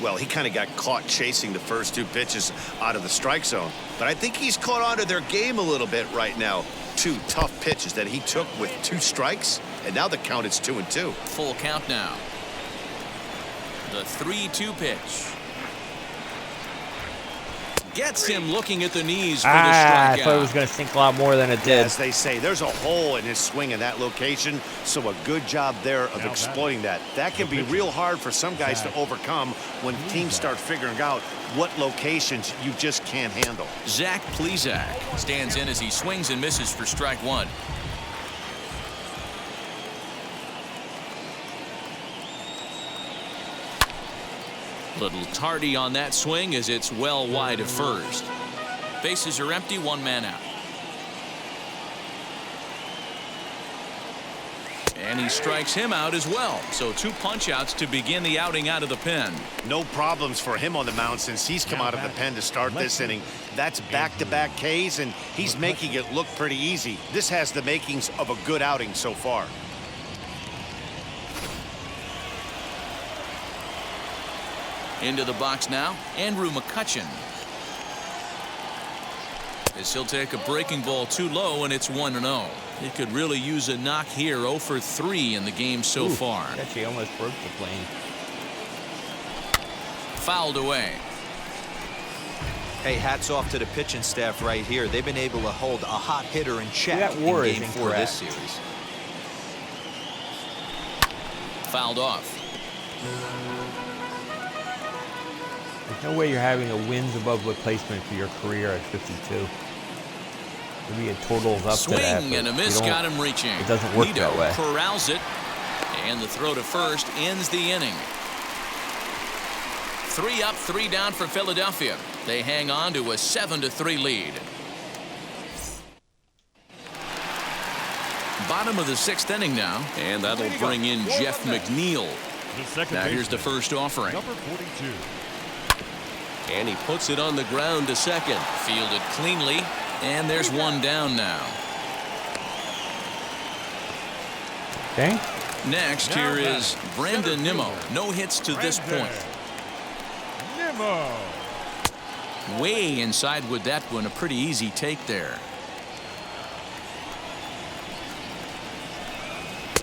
Well, he kind of got caught chasing the first 2 pitches out of the strike zone. But I think he's caught on to their game a little bit right now. 2 tough pitches that he took with 2 strikes, and now the count is 2-2. Full count now. The 3-2 pitch. Gets him looking at the knees for the strikeout. I thought it was going to sink a lot more than it did. As they say, there's a hole in his swing in that location, so a good job there of exploiting that. That can be real hard for some guys to overcome when teams start figuring out what locations you just can't handle. Zach Plesac stands in as he swings and misses for strike 1. Little tardy on that swing as it's well wide of first. Bases are empty, 1 man out. And he strikes him out as well. So 2 punch outs to begin the outing out of the pen. No problems for him on the mound since he's come out of the pen to start this inning. That's back-to-back Ks, and he's making it look pretty easy. This has the makings of a good outing so far. Into the box now, Andrew McCutchen. As he'll take a breaking ball too low, and it's 1-0. He could really use a knock here. 0 for 3 in the game so far. Actually almost broke the plane. Fouled away. Hey, hats off to the pitching staff right here. They've been able to hold a hot hitter in check That WAR in is game 4 of this incorrect. series. Fouled off. There's no way you're having a wins above replacement for your career at 52. Maybe it totals up Swing to that. And a miss got him reaching. It doesn't work that way. Corrals it, and the throw to first ends the inning. 3 up, 3 down for Philadelphia. They hang on to a 7-3 lead. Bottom of the 6th inning now, and that'll bring in Jeff McNeil. Now here's the first offering. Number 42. And he puts it on the ground to second. Fielded cleanly, and there's 1 down now. Okay. Next, here is Brenda Nimmo. No hits to this point. Nemo. Way inside with that one. A pretty easy take there.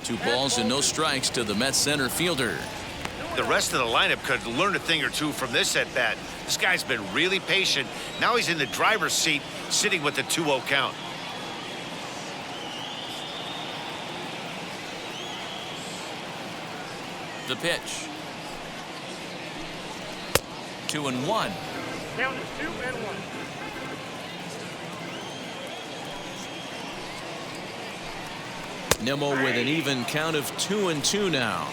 2 balls and no strikes to the Mets center fielder. The rest of the lineup could learn a thing or 2 from this at bat. This guy's been really patient. Now he's in the driver's seat, sitting with the 2-0 count. The pitch. 2-1. Count is 2-1. Nemo with an even count of 2-2 now.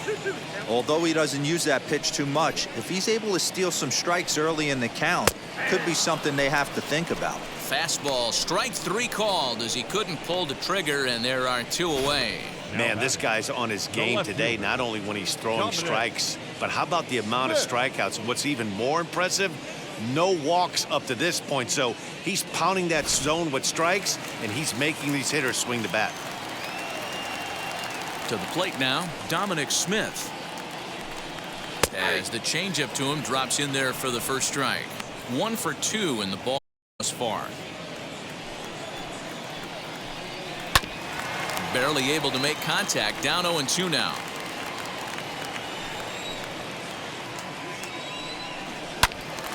Although he doesn't use that pitch too much, if he's able to steal some strikes early in the count, could be something they have to think about. Fastball, strike 3 called as he couldn't pull the trigger, and there are 2 away. Man, this guy's on his game today, not only when he's throwing strikes, but how about the amount of strikeouts? What's even more impressive, no walks up to this point. So he's pounding that zone with strikes, and he's making these hitters swing the bat. To the plate now, Dominic Smith. As the changeup to him drops in there for the first strike. 1 for 2 in the ball thus far. Barely able to make contact. Down 0-2 now.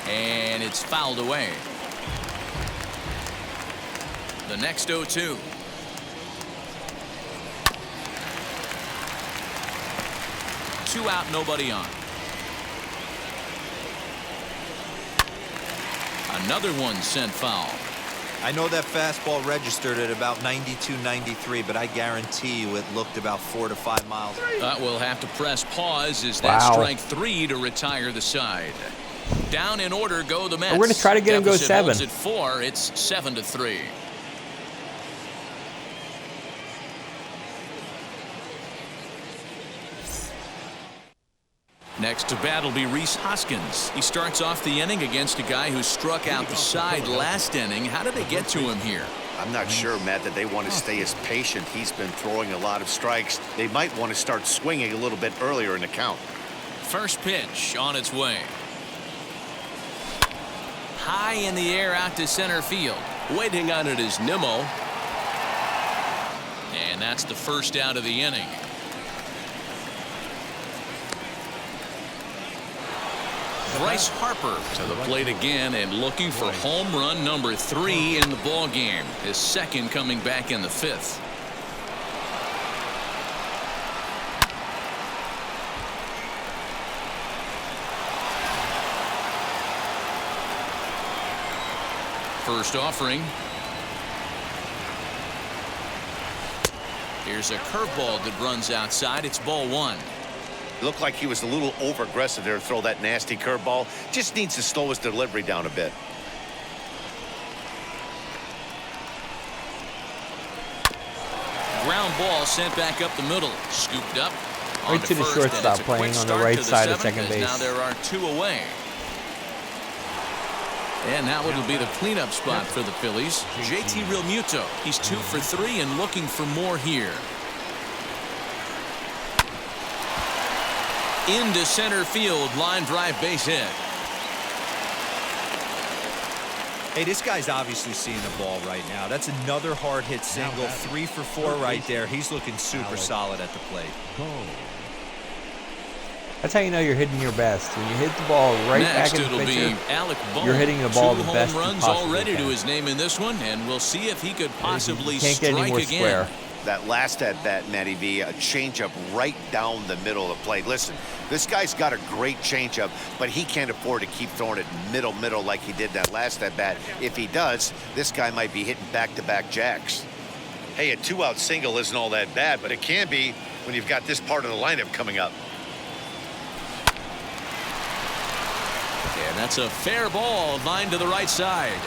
And it's fouled away. The next 0-2. 2 out, nobody on. Another one sent foul. I know that fastball registered at about 92, 93, but I guarantee you it looked about 4 to 5 miles. We'll have to press pause as that strike 3 to retire the side. Down in order go the Mets. We're going to try to get him go 7. At 4. It's 7-3. Next to bat will be Reese Hoskins. He starts off the inning against a guy who struck out the side last inning. How did they get to him here? I'm not sure, Matt, that they want to stay as patient. He's been throwing a lot of strikes. They might want to start swinging a little bit earlier in the count. First pitch on its way. High in the air out to center field. Waiting on it is Nemo. And that's the first out of the inning. Bryce Harper to the plate again and looking for home run number 3 in the ball game. His second coming back in the 5th. First offering. Here's a curveball that runs outside. It's ball 1. Looked like he was a little over-aggressive there to throw that nasty curveball. Just needs to slow his delivery down a bit. Ground ball sent back up the middle. Scooped up. Right to the shortstop, playing on the right side of second base. Now there are 2 away. And now it'll be the cleanup spot for the Phillies. JT Remuto. He's 2 for 3 and looking for more here. Into center field, line drive, base hit. Hey, this guy's obviously seeing the ball right now. That's another hard hit single. 3 for 4 right there. He's looking super solid at the plate. That's how you know you're hitting your best. When you hit the ball right Next, back in the it'll pitcher, be Alec Vaughn. you're hitting the ball 2 the best home you runs possibly already can. to his name in this one, and we'll see if he could possibly Can't get any strike more again. square. That last at-bat, Matty V, a changeup right down the middle of the plate. Listen, this guy's got a great changeup, but he can't afford to keep throwing it middle like he did that last at-bat. If he does, this guy might be hitting back-to-back jacks. Hey, a 2-out single isn't all that bad, but it can be when you've got this part of the lineup coming up. And that's a fair ball, line to the right side.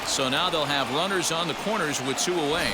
So now they'll have runners on the corners with 2 away.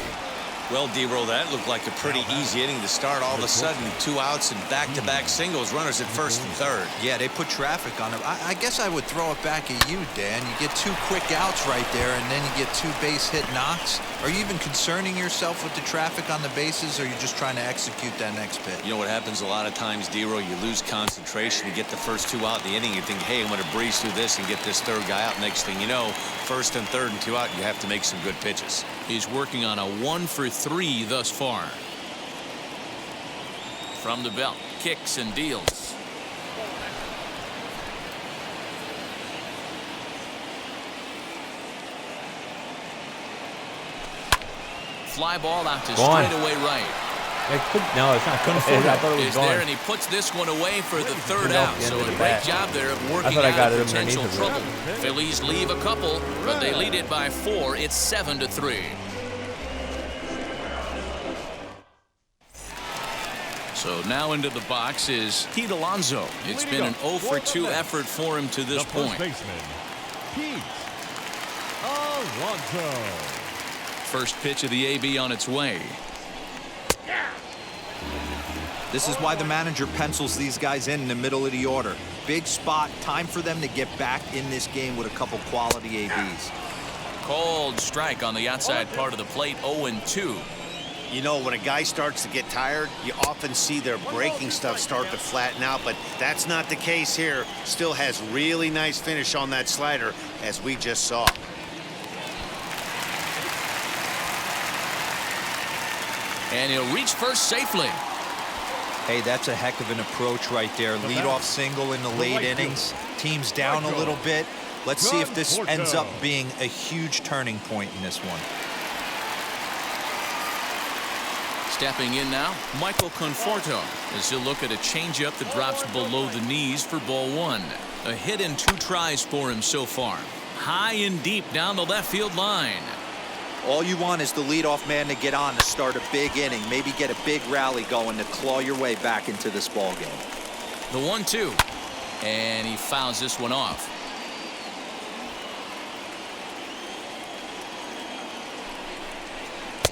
Well, D-Roll, that looked like a pretty easy inning to start. All of a sudden, 2 outs and back-to-back singles, runners at first and third. Yeah, they put traffic on him. I guess I would throw it back at you, Dan. You get 2 quick outs right there, and then you get 2 base hit knocks. Are you even concerning yourself with the traffic on the bases, or are you just trying to execute that next pitch? You know what happens a lot of times, D-Roll? You lose concentration. You get the first 2 out in the inning. You think, hey, I'm going to breeze through this and get this 3rd guy out. Next thing you know, first and third and 2 out, you have to make some good pitches. He's working on a 1 for 3 thus far. From the belt, kicks and deals. Fly ball out to straightaway right. No, it's not Conforto. I thought it was Is gone. there, and he puts this one away for the 3rd out. So a great bat. job there of working I out got it potential underneath of it. trouble. Phillies leave a couple, but they lead it by 4. It's 7-3. So now into the box is Pete Alonso. It's been an 0 for 2 effort for him to this point. Pete Alonso. First pitch of the AB on its way. This is why the manager pencils these guys in the middle of the order. Big spot, time for them to get back in this game with a couple quality ABs. Cold strike on the outside part of the plate, 0-2. You know, when a guy starts to get tired, you often see their breaking stuff start to flatten out, but that's not the case here. Still has really nice finish on that slider, as we just saw. And he'll reach first safely. Hey, that's a heck of an approach right there. Leadoff single in the late innings. Team's down a little bit. Let's see if this ends up being a huge turning point in this one. Stepping in now, Michael Conforto, as he'll look at a changeup that drops below the knees for ball 1. A hit and 2 tries for him so far. High and deep down the left field line. All you want is the leadoff man to get on to start a big inning, maybe get a big rally going to claw your way back into this ball game. The 1-2, and he fouls this one off.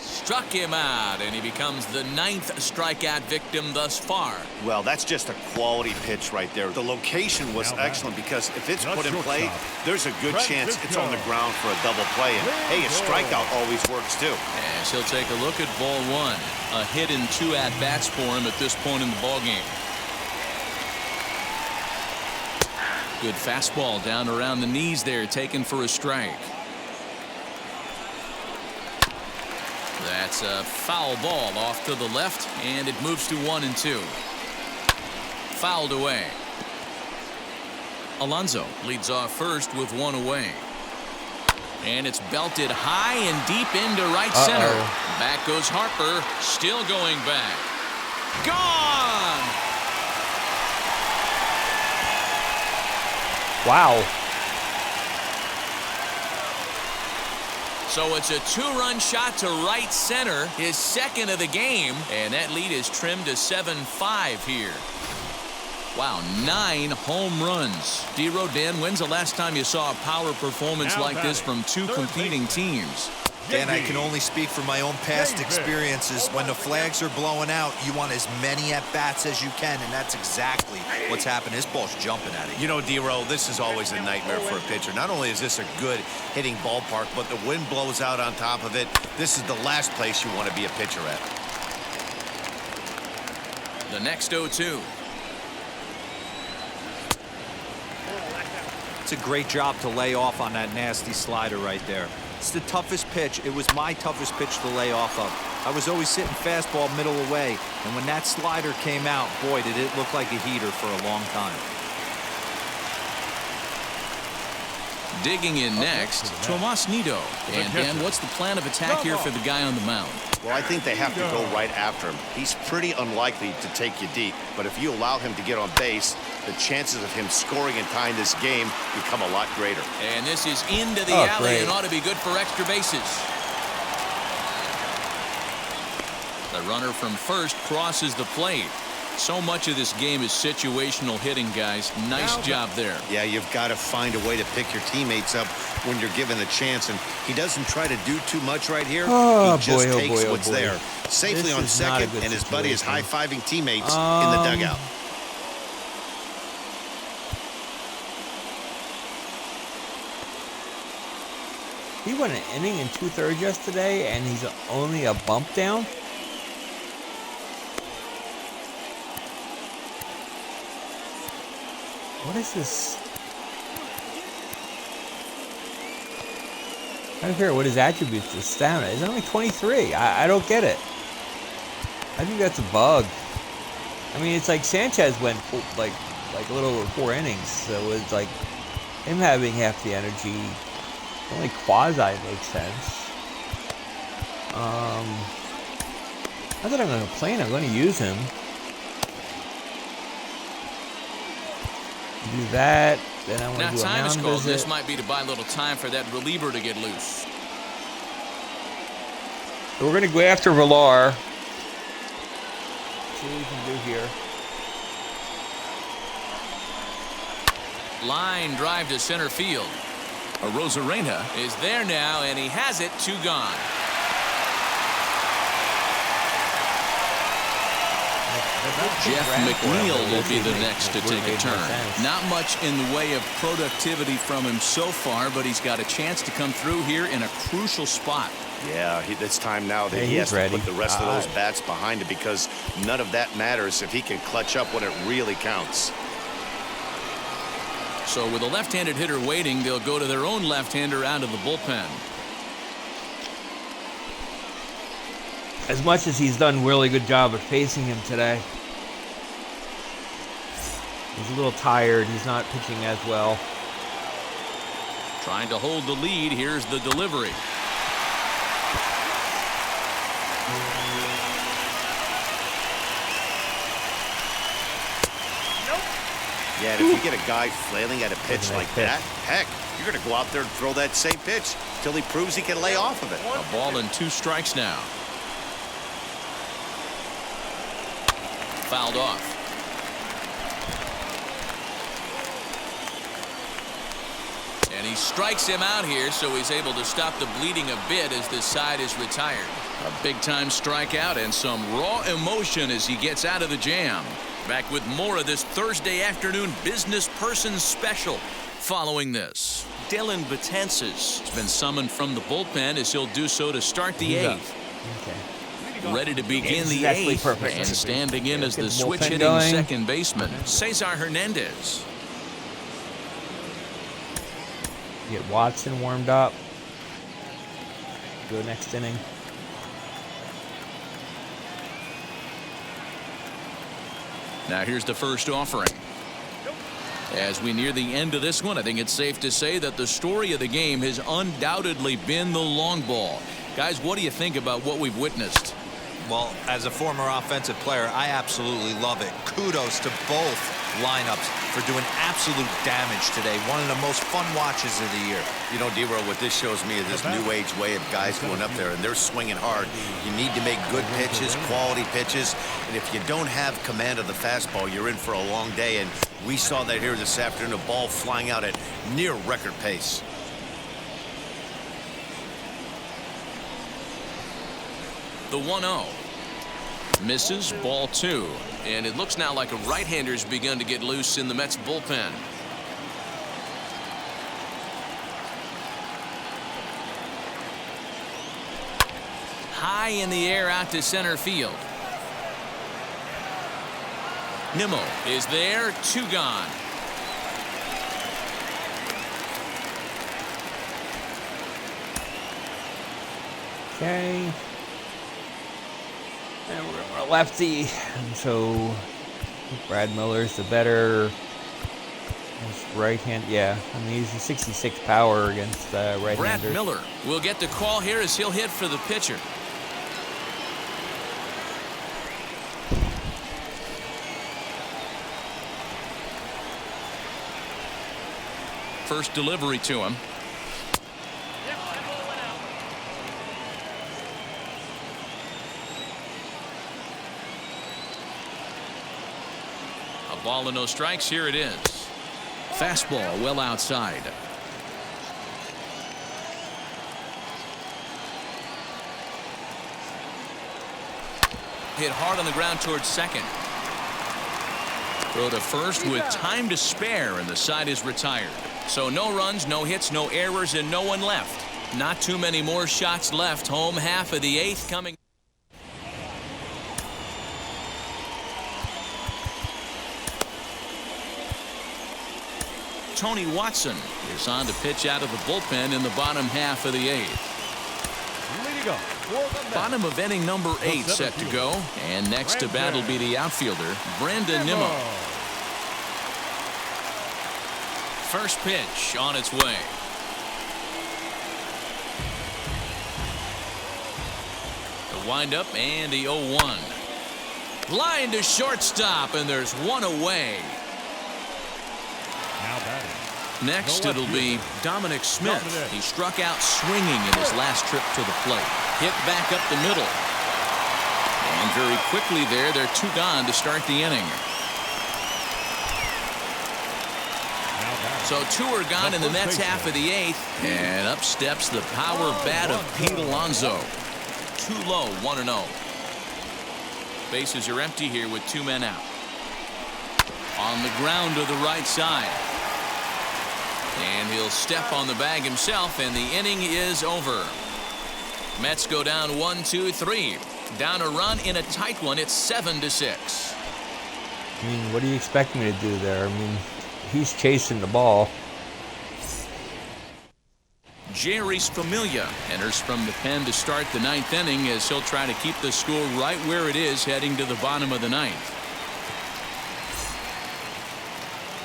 Struck him out, and he becomes the 9th strikeout victim thus far. Well, that's just a quality pitch right there. The location was excellent because if it's put in play, there's a good chance it's on the ground for a double play. And hey, a strikeout always works too. As he'll take a look at ball 1. A hit and 2 at-bats for him at this point in the ballgame. Good fastball down around the knees there, taken for a strike. That's a foul ball off to the left, and it moves to 1-2. Fouled away. Alonso leads off first with 1 away. And it's belted high and deep into right center. Back goes Harper, still going back. Gone! Wow. So it's a 2-run shot to right center, his 2nd of the game, and that lead is trimmed to 7-5 here. Wow, 9 home runs. Dan, when's the last time you saw a power performance like this from 2 competing teams? Dan, I can only speak from my own past experiences. When the flags are blowing out, you want as many at-bats as you can, and that's exactly what's happened. This ball's jumping at it. You know, D-Row, this is always a nightmare for a pitcher. Not only is this a good hitting ballpark, but the wind blows out on top of it. This is the last place you want to be a pitcher at. The next 0-2. It's a great job to lay off on that nasty slider right there. It's the toughest pitch. It was my toughest pitch to lay off of. I was always sitting fastball middle away, and when that slider came out, boy, did it look like a heater for a long time. Digging in next, Tomas Nido. And Dan, what's the plan of attack here for the guy on the mound? Well, I think they have to go right after him. He's pretty unlikely to take you deep, but if you allow him to get on base, the chances of him scoring and tying this game become a lot greater. And this is into the alley and ought to be good for extra bases. The runner from first crosses the plate. So much of this game is situational hitting, guys. Nice job there. Yeah, you've got to find a way to pick your teammates up when you're given a chance, and he doesn't try to do too much right here. He just takes what's there. Safely on second, and his buddy is high-fiving teammates in the dugout. He went an inning and 2/3 yesterday, and he's only a bump down. What is this? I don't care what his attributes are. Stamina. He's only 23. I don't get it. I think that's a bug. I mean, it's like Sanchez went like a little over 4 innings, so it's like him having half the energy. Only quasi makes sense. Not that I'm going to complain. I'm going to use him. Do that. Then I want to do a time mound is called. visit. This might be to buy a little time for that reliever to get loose. So we're going to go after Villar. See what we can do here. Line drive to center field. Arozarena is there now, and he has it. 2 gone. Jeff McNeil will be the next to take a turn. Not much in the way of productivity from him so far, but he's got a chance to come through here in a crucial spot. Yeah, it's time now that he has to put the rest of those bats behind it, because none of that matters if he can clutch up when it really counts. So with a left-handed hitter waiting, they'll go to their own left-hander out of the bullpen. As much as he's done a really good job of facing him today. He's a little tired. He's not pitching as well. Trying to hold the lead. Here's the delivery. Yeah, and if you get a guy flailing at a pitch like that, heck, you're going to go out there and throw that same pitch till he proves he can lay off of it. A ball and 2 strikes now. Fouled off. And he strikes him out here, so he's able to stop the bleeding a bit as this side is retired. A big-time strikeout and some raw emotion as he gets out of the jam. Back with more of this Thursday afternoon business person special following this. Dylan Betances has been summoned from the bullpen as he'll do so to start the 8th. Okay. Ready to begin the 8th. Perfect. And standing in as the switch-hitting second baseman, Cesar Hernandez. Get Watson warmed up. Go next inning. Now here's the first offering. As we near the end of this one, I think it's safe to say that the story of the game has undoubtedly been the long ball. Guys, what do you think about what we've witnessed? Well, as a former offensive player, I absolutely love it. Kudos to both lineups for doing absolute damage today. One of the most fun watches of the year. You know, D-Roll, what this shows me is this new age way of guys going up there and they're swinging hard. You need to make good pitches, quality pitches, and if you don't have command of the fastball, you're in for a long day, and we saw that here this afternoon, a ball flying out at near record pace. The 1-0. Misses, ball 2. And it looks now like a right-hander's begun to get loose in the Mets bullpen. High in the air out to center field. Nemo is there, 2 gone. Okay. And we're going to lefty. And so Brad Miller's the better right hand. Yeah, I mean, he's a 66 power against right-handers. Brad Miller will get the call here as he'll hit for the pitcher. First delivery to him. A ball and no strikes. Here it is. Fastball well outside. Hit hard on the ground towards second. Throw to first with time to spare, and the side is retired. So no runs, no hits, no errors, and no one left. Not too many more shots left. Home half of the 8th coming. Tony Watson is on to pitch out of the bullpen in the bottom half of the 8th. Bottom of inning number 8 set to go. And next to bat will be the outfielder, Brenda Nimmo. First pitch on its way. The windup and the 0-1. Line to shortstop, and there's one away. Now batting. Next, it'll be Dominic Smith. He struck out swinging in his last trip to the plate. Hit back up the middle. And very quickly there, they're 2 gone to start the inning. So 2 are gone in the Mets half of the 8th. And up steps the power bat of Pete Alonso. 2 low, 1-0. Bases are empty here with 2 men out. On the ground to the right side. And he'll step on the bag himself, and the inning is over. Mets go down 1-2-3. Down a run in a tight one. It's 7-6. I mean, what do you expect me to do there? I mean, he's chasing the ball. Jerry's Familia enters from the pen to start the 9th inning as he'll try to keep the score right where it is heading to the bottom of the 9th.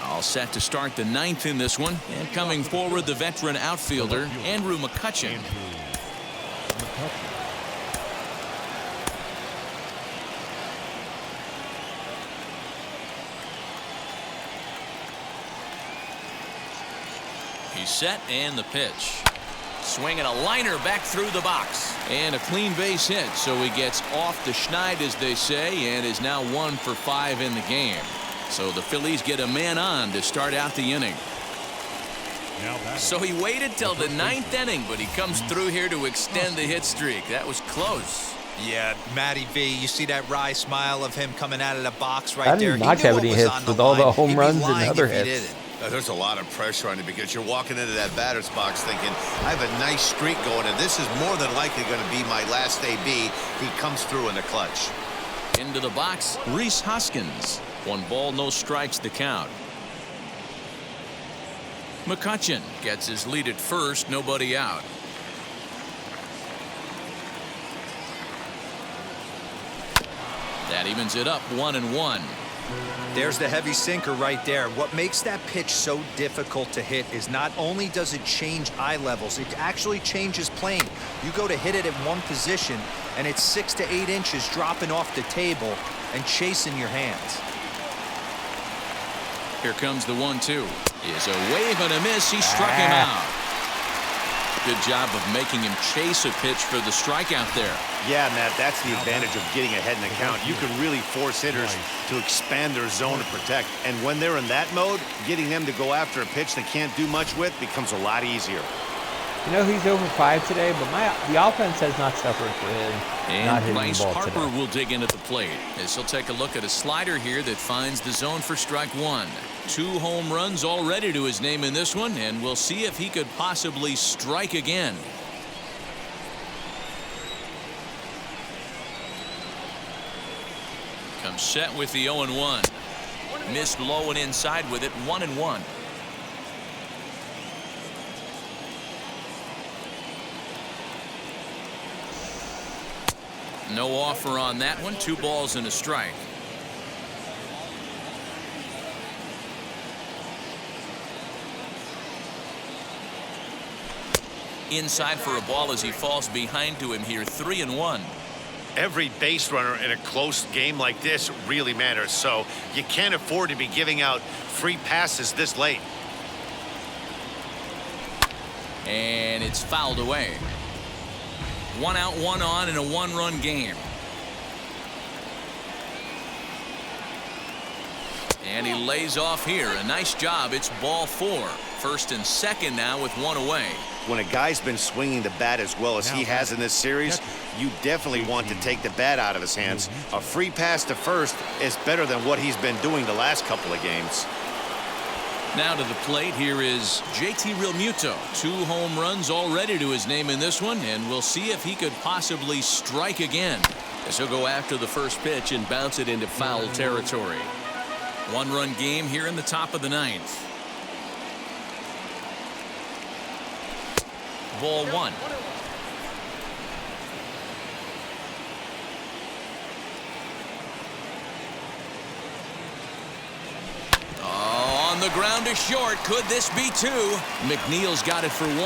All set to start the 9th in this one. And coming forward, the veteran outfielder, Andrew Mccutchen. He's set and the pitch. Swinging a liner back through the box. And a clean base hit, so he gets off the schneid, as they say, and is now 1 for 5 in the game. So the Phillies get a man on to start out the inning. So he waited till the 9th inning, but he comes through here to extend the hit streak. That was close. Yeah, Matty V, you see that wry smile of him coming out of the box right I there. did not have any hits with all the home runs and other hits. There's a lot of pressure on you because you're walking into that batter's box thinking, I have a nice streak going, and this is more than likely going to be my last AB. He comes through in the clutch. Into the box, Reese Hoskins. 1 ball, no strikes to count. Mccutchen gets his lead at first, nobody out. That evens it up 1-1. There's the heavy sinker right there. What makes that pitch so difficult to hit is not only does it change eye levels, it actually changes plane. You go to hit it at one position, and it's 6 to 8 inches dropping off the table and chasing your hands. Here comes the 1-2. Is a wave and a miss. He struck him out. Good job of making him chase a pitch for the strikeout there. Yeah, Matt, that's the advantage of getting ahead in the count. You can really force hitters to expand their zone to protect. And when they're in that mode, getting them to go after a pitch they can't do much with becomes a lot easier. You know, he's over 5 today, but the offense has not suffered for him. And Bryce Harper will dig in at the plate as he'll take a look at a slider here that finds the zone for strike 1. 2 home runs already to his name in this one, and we'll see if he could possibly strike again. Comes set with the 0-1. Missed low and inside with it. 1-1. No offer on that one. 2 balls and a strike. Inside for a ball as he falls behind to him here. 3-1. Every base runner in a close game like this really matters, so you can't afford to be giving out free passes this late. And it's fouled away. 1 out, 1 on in a 1-run game. And he lays off here. A nice job. It's ball 4. First and second now with 1 away. When a guy's been swinging the bat as well as he has in this series, you definitely want to take the bat out of his hands. A free pass to first is better than what he's been doing the last couple of games. Now to the plate, here is JT Realmuto. 2 home runs already to his name in this one, and we'll see if he could possibly strike again as he'll go after the first pitch and bounce it into foul territory. 1-run game here in the top of the 9th. Ball 1. On the ground to short. Could this be 2? McNeil's got it for 1.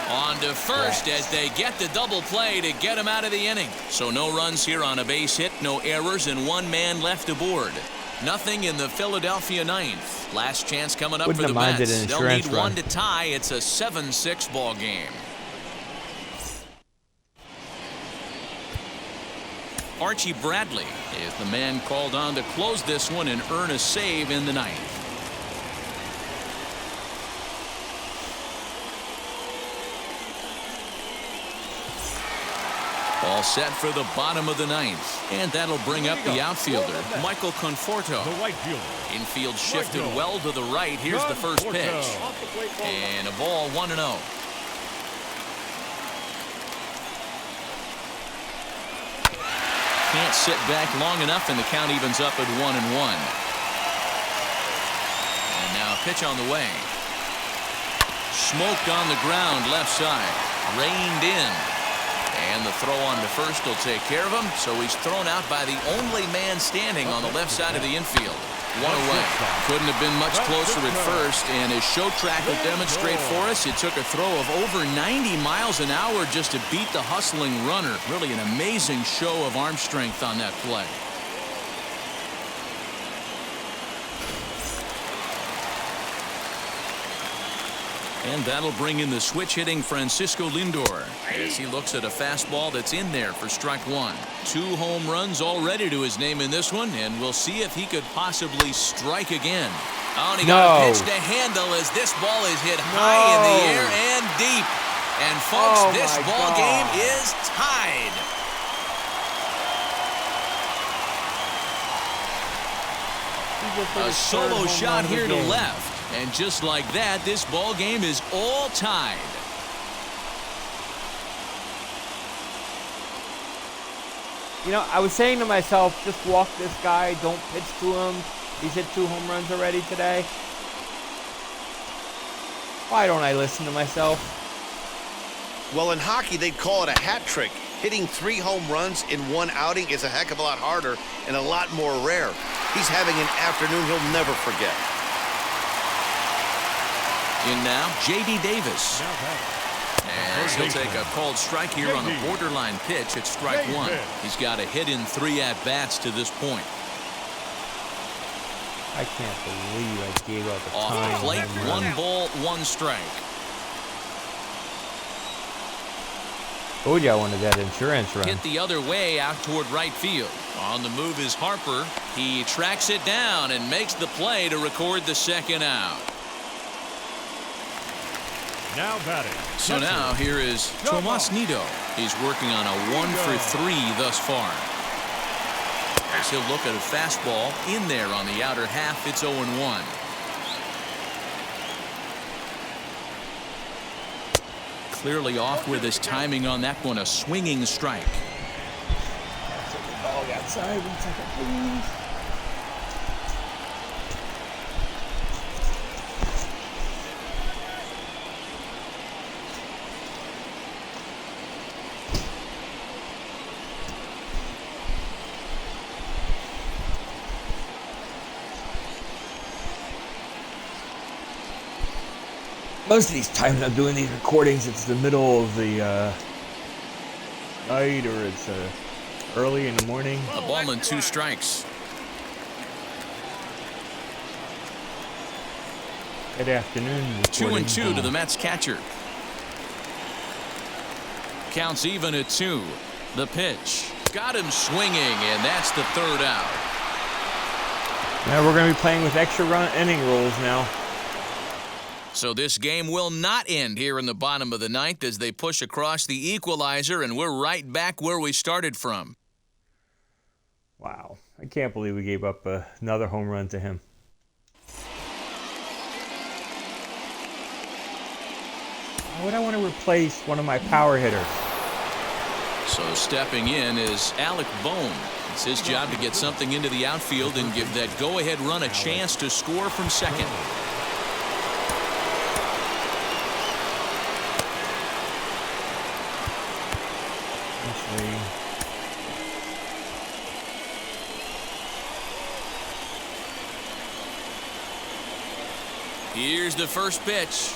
On to first as they get the double play to get him out of the inning. So no runs here on a base hit, no errors, and 1 man left aboard. Nothing in the Philadelphia 9th. Last chance coming up for the Mets. They'll need 1 to tie. It's a 7-6 ball game. Archie Bradley is the man called on to close this one and earn a save in the 9th. All set for the bottom of the 9th. And that'll bring up the outfielder, Michael Conforto. The right fielder. Infield shifted well to the right. Here's the first pitch. And a ball, 1-0. Can't sit back long enough, and the count evens up at 1-1. And now a pitch on the way. Smoked on the ground, left side. Reined in. And the throw on to first will take care of him. So he's thrown out by the only man standing on the left side of the infield. 1 away. Couldn't have been much closer at first, and as show track will demonstrate for us, it took a throw of over 90 miles an hour just to beat the hustling runner. Really an amazing show of arm strength on that play. And that'll bring in the switch-hitting Francisco Lindor as he looks at a fastball that's in there for strike one. 2 home runs already to his name in this one, and we'll see if he could possibly strike again. Oh, and he got a pitch to handle as this ball is hit high in the air and deep. And folks, this ball game is tied. A solo shot here to left. And just like that, this ball game is all tied. You know, I was saying to myself, just walk this guy, don't pitch to him. He's hit 2 home runs already today. Why don't I listen to myself? Well, in hockey, they'd call it a hat trick. Hitting 3 home runs in 1 outing is a heck of a lot harder and a lot more rare. He's having an afternoon he'll never forget. In now, J.D. Davis. And he'll take a called strike here on the borderline pitch at strike 1. He's got a hit in 3 at-bats to this point. I can't believe I gave up a Off the plate, 1 ball, 1 strike. Told you I wanted that insurance run. Hit the other way out toward right field. On the move is Harper. He tracks it down and makes the play to record the 2nd out. Now batting. So now here is Tomas Nido. He's working on a 1-for-3 thus far. As he'll look at a fastball in there on the outer half. It's 0-1. Clearly off with his timing on that one. A swinging strike. Take the ball outside 1 second, please. Most of these times I'm doing these recordings, it's the middle of the night or it's early in the morning. A ball and 2 strikes. Good afternoon. 2-2 to the Mets catcher. Counts even at 2. The pitch. Got him swinging, and that's the 3rd out. Now we're going to be playing with extra inning rules now. So this game will not end here in the bottom of the 9th as they push across the equalizer, and we're right back where we started from. Wow. I can't believe we gave up another home run to him. Why would I want to replace one of my power hitters? So stepping in is Alec Vaughn. It's his job to get something into the outfield and give that go-ahead run a chance to score from second. Here's the first pitch.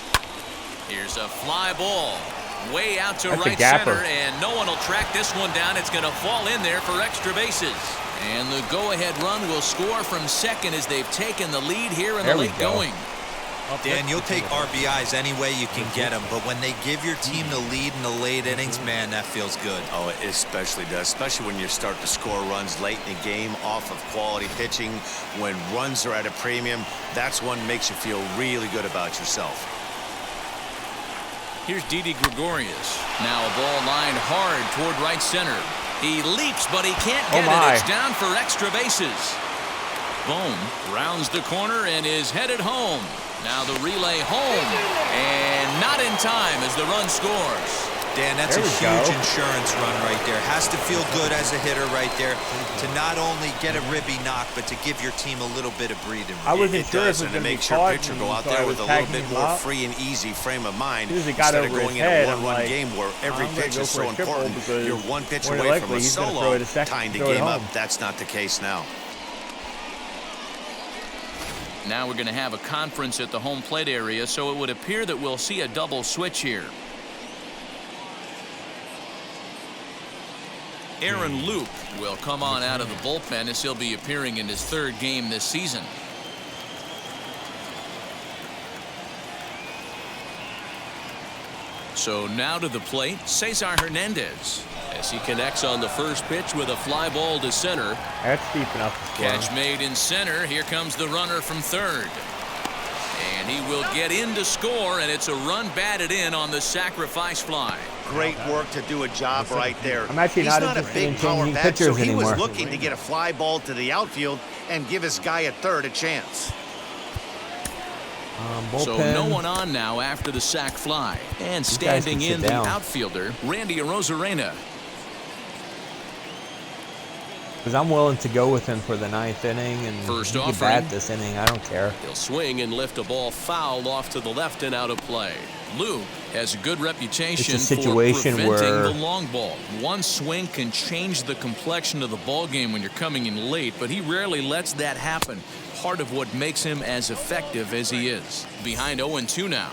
Here's a fly ball. Way out to right center, and no one will track this one down. It's going to fall in there for extra bases. And the go-ahead run will score from second as they've taken the lead here in the late going. Dan, you'll take RBIs any way you can get them, but when they give your team the lead in the late innings, man, that feels good. Oh, it especially does, especially when you start to score runs late in the game off of quality pitching. When runs are at a premium, that's one makes you feel really good about yourself. Here's Didi Gregorius. Now a ball lined hard toward right center. He leaps, but he can't get it. It's down for extra bases. Bohm rounds the corner and is headed home. Now the relay home, and not in time as the run scores. Dan, that's a huge insurance run right there. Has to feel good as a hitter right there to not only get a ribby knock, but to give your team a little bit of breathing room. I wasn't sure if it makes your pitcher go out there with a little bit more free and easy frame of mind instead of going into a one-run game where every pitch is so important. You're one pitch away from a solo tying the game up. That's not the case now. Now we're going to have a conference at the home plate area, so it would appear that we'll see a double switch here. Aaron Loop will come on out of the bullpen as he'll be appearing in his 3rd game this season. So now to the plate, Cesar Hernandez. As he connects on the first pitch with a fly ball to center. That's deep enough to score. Catch made in center. Here comes the runner from third. And he will get in to score, and it's a run batted in on the sacrifice fly. Great work to do a job right there. I'm actually He's not not a interested in big power changing bat, pitchers so he anymore. was looking to get a fly ball to the outfield and give his guy at third a chance. So no one on now after the sac fly. And standing in the outfielder, Randy Arozarena. Because I'm willing to go with him for the 9th inning, and First he can offering. bat this inning. I don't care. He'll swing and lift a ball foul off to the left and out of play. Lou has a good reputation It's a situation for preventing where the long ball. One swing can change the complexion of the ball game when you're coming in late, but he rarely lets that happen. Part of what makes him as effective as he is. Behind 0-2 now.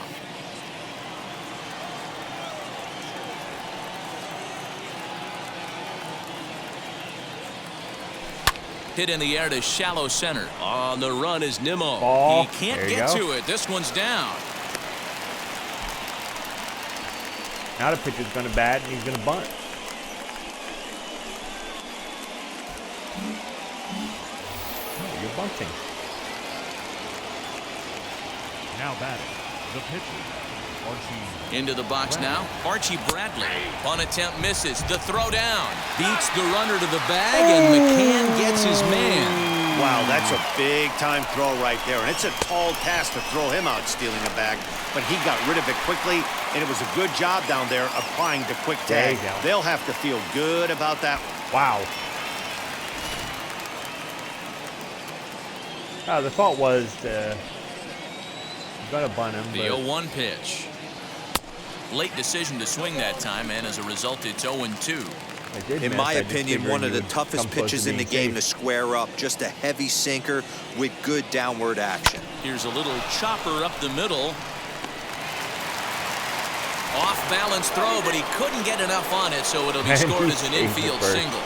Hit in the air to shallow center. On the run is Nemo. Ball. He can't There you get go. to it. This one's down. Now the pitcher's going to bat, and he's going to bunt. Oh, you're bunting. Now batting, the pitcher, Archie. Into the box now, Archie Bradley. Bunt attempt misses. The throw down. Beats the runner to the bag, and McCann gets his man. Wow, that's a big-time throw right there. And it's a tall task to throw him out stealing a bag. But he got rid of it quickly, and it was a good job down there applying the quick There tag. you go. They'll have to feel good about that. Wow. The thought was you're going to bunt him. The but 0-1 pitch. Late decision to swing that time, and as a result, it's 0-2. I did In miss. my I just opinion, figured one of you the would toughest come close pitches in the being game to safe. square up. Just a heavy sinker with good downward action. Here's a little chopper up the middle. Off-balance throw, but he couldn't get enough on it, so it'll be And scored he as an saved infield it first. single.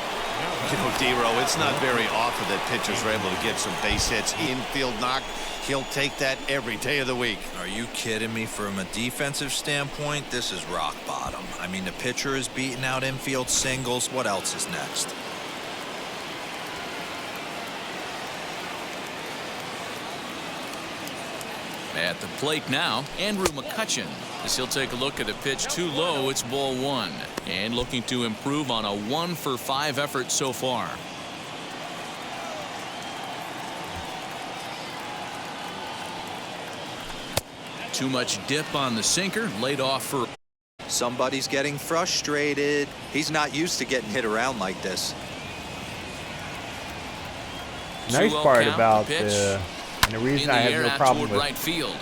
D-Row, it's not very often that pitchers are able to get some base hits. Infield knock, he'll take that every day of the week. Are you kidding me? From a defensive standpoint, this is rock bottom. I mean, the pitcher is beating out infield singles. What else is next? At the plate now, Andrew McCutchen. As he'll take a look at a pitch too low, it's ball one. And looking to improve on a 1-for-5 effort so far. Too much dip on the sinker, laid off for. Somebody's getting frustrated. He's not used to getting hit around like this. Nice 2-0 part count, about the pitch. and the In reason the I air have no out problem toward with right field.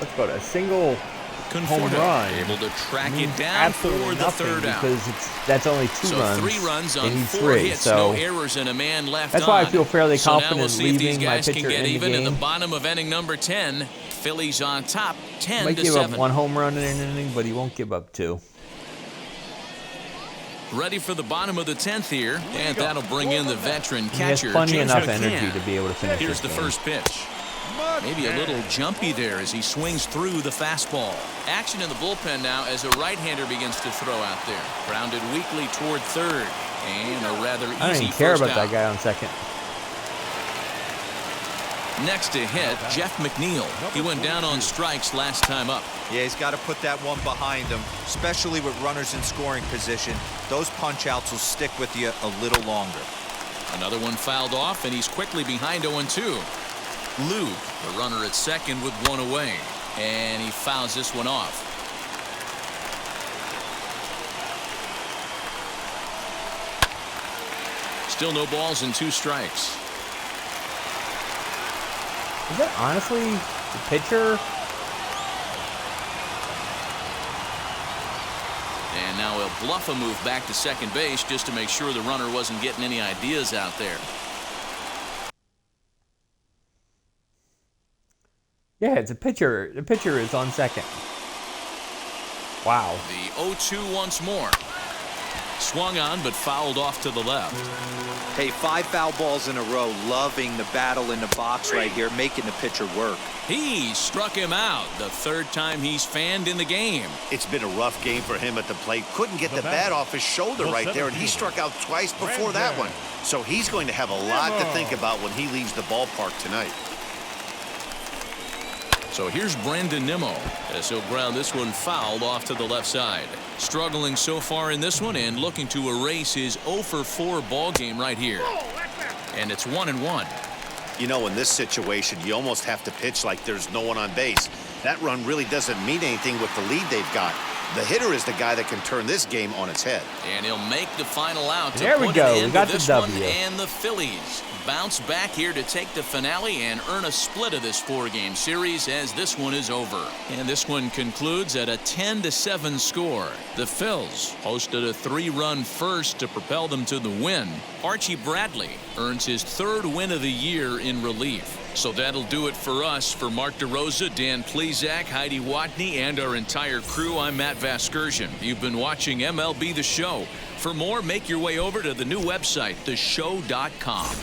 let's go to a single home Conforto run. able to track it means down absolutely for the nothing third out. because that's only two So runs. 3 runs They on need 4 three, hits, so no errors, and a man left that's why I on. feel fairly So now confident we'll see if these leaving my guys can pitcher get in the even in the game. bottom of inning number 10. Phillies on top, Might give 10-7. up one home run in an inning, but he won't give up two. Ready for the bottom of the 10th here, and that'll bring in the veteran He has catcher, plenty James enough McCann. energy to be able to finish Here's this the game. first pitch. Maybe a little jumpy there as he swings through the fastball. Action in the bullpen now as a right-hander begins to throw out there. Grounded weakly toward third, and a rather easy I don't even care first about out. that guy on second. Next to hit, Jeff McNeil. He went down on strikes last time up. Yeah, he's got to put that one behind him, especially with runners in scoring position. Those punch-outs will stick with you a little longer. Another one fouled off, and he's quickly behind 0-2. Lou, the runner at second with one away, and he fouls this one off. Still no balls and 2 strikes. Is that honestly the pitcher? And now he'll bluff a move back to second base just to make sure the runner wasn't getting any ideas out there. Yeah, it's a pitcher. The pitcher is on second. Wow. The 0-2 once more. swung on but fouled off to the left. Hey, 5 foul balls in a row. Loving the battle in the box right here, making the pitcher work. He struck him out, the third time he's fanned in the game. It's been a rough game for him at the plate. Couldn't get the bat off his shoulder right there, and he struck out twice before that one. So he's going to have a lot to think about when he leaves the ballpark tonight. So here's Brenda Nimmo as he'll ground this one fouled off to the left side. Struggling so far in this one and looking to erase his 0 for 4 ball game right here. And it's 1-1. You know, in this situation, you almost have to pitch like there's no one on base. That run really doesn't mean anything with the lead they've got. The hitter is the guy that can turn this game on its head. And he'll make the final out to there we put go. an end We got to the this W. one, and the Phillies bounce back here to take the finale and earn a split of this 4-game series as this one is over. And this one concludes at a 10-7 score. The Phils posted a 3-run first to propel them to the win. Archie Bradley earns his 3rd win of the year in relief. So that'll do it for us. For Mark DeRosa, Dan Plezak, Heidi Watney, and our entire crew, I'm Matt Vasgersian. You've been watching MLB The Show. For more, make your way over to the new website, theshow.com.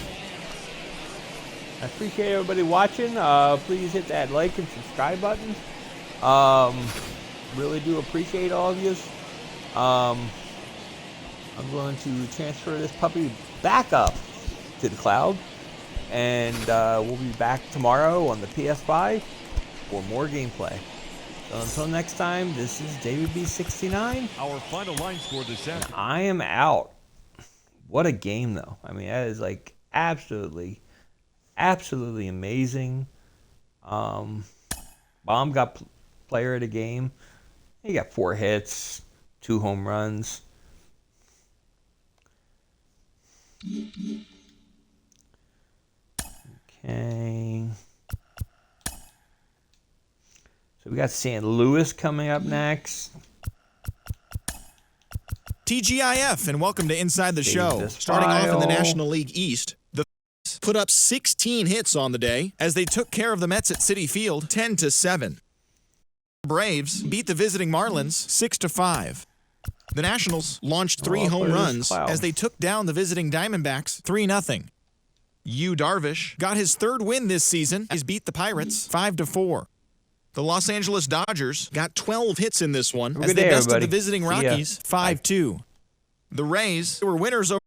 I appreciate everybody watching. Please hit that like and subscribe button. Really do appreciate all of you. I'm going to transfer this puppy back up to the cloud. And we'll be back tomorrow on the PS5 for more gameplay. So until next time, this is David B69. Our final line score this afternoon. I am out. What a game, though. I mean, that is like absolutely amazing. Baum got player of the game. He got 4 hits, 2 home runs. Okay. So we got St. Louis coming up next. TGIF, and welcome to Inside the Show. Starting off in the National League East, the Phillies put up 16 hits on the day as they took care of the Mets at Citi Field 10-7. Braves beat the visiting Marlins 6-5. The Nationals launched 3 home runs as they took down the visiting Diamondbacks 3-0. Yu Darvish got his 3rd win this season as beat the Pirates 5-4. The Los Angeles Dodgers got 12 hits in this one as they bested the visiting Rockies 5-2. The Rays were winners over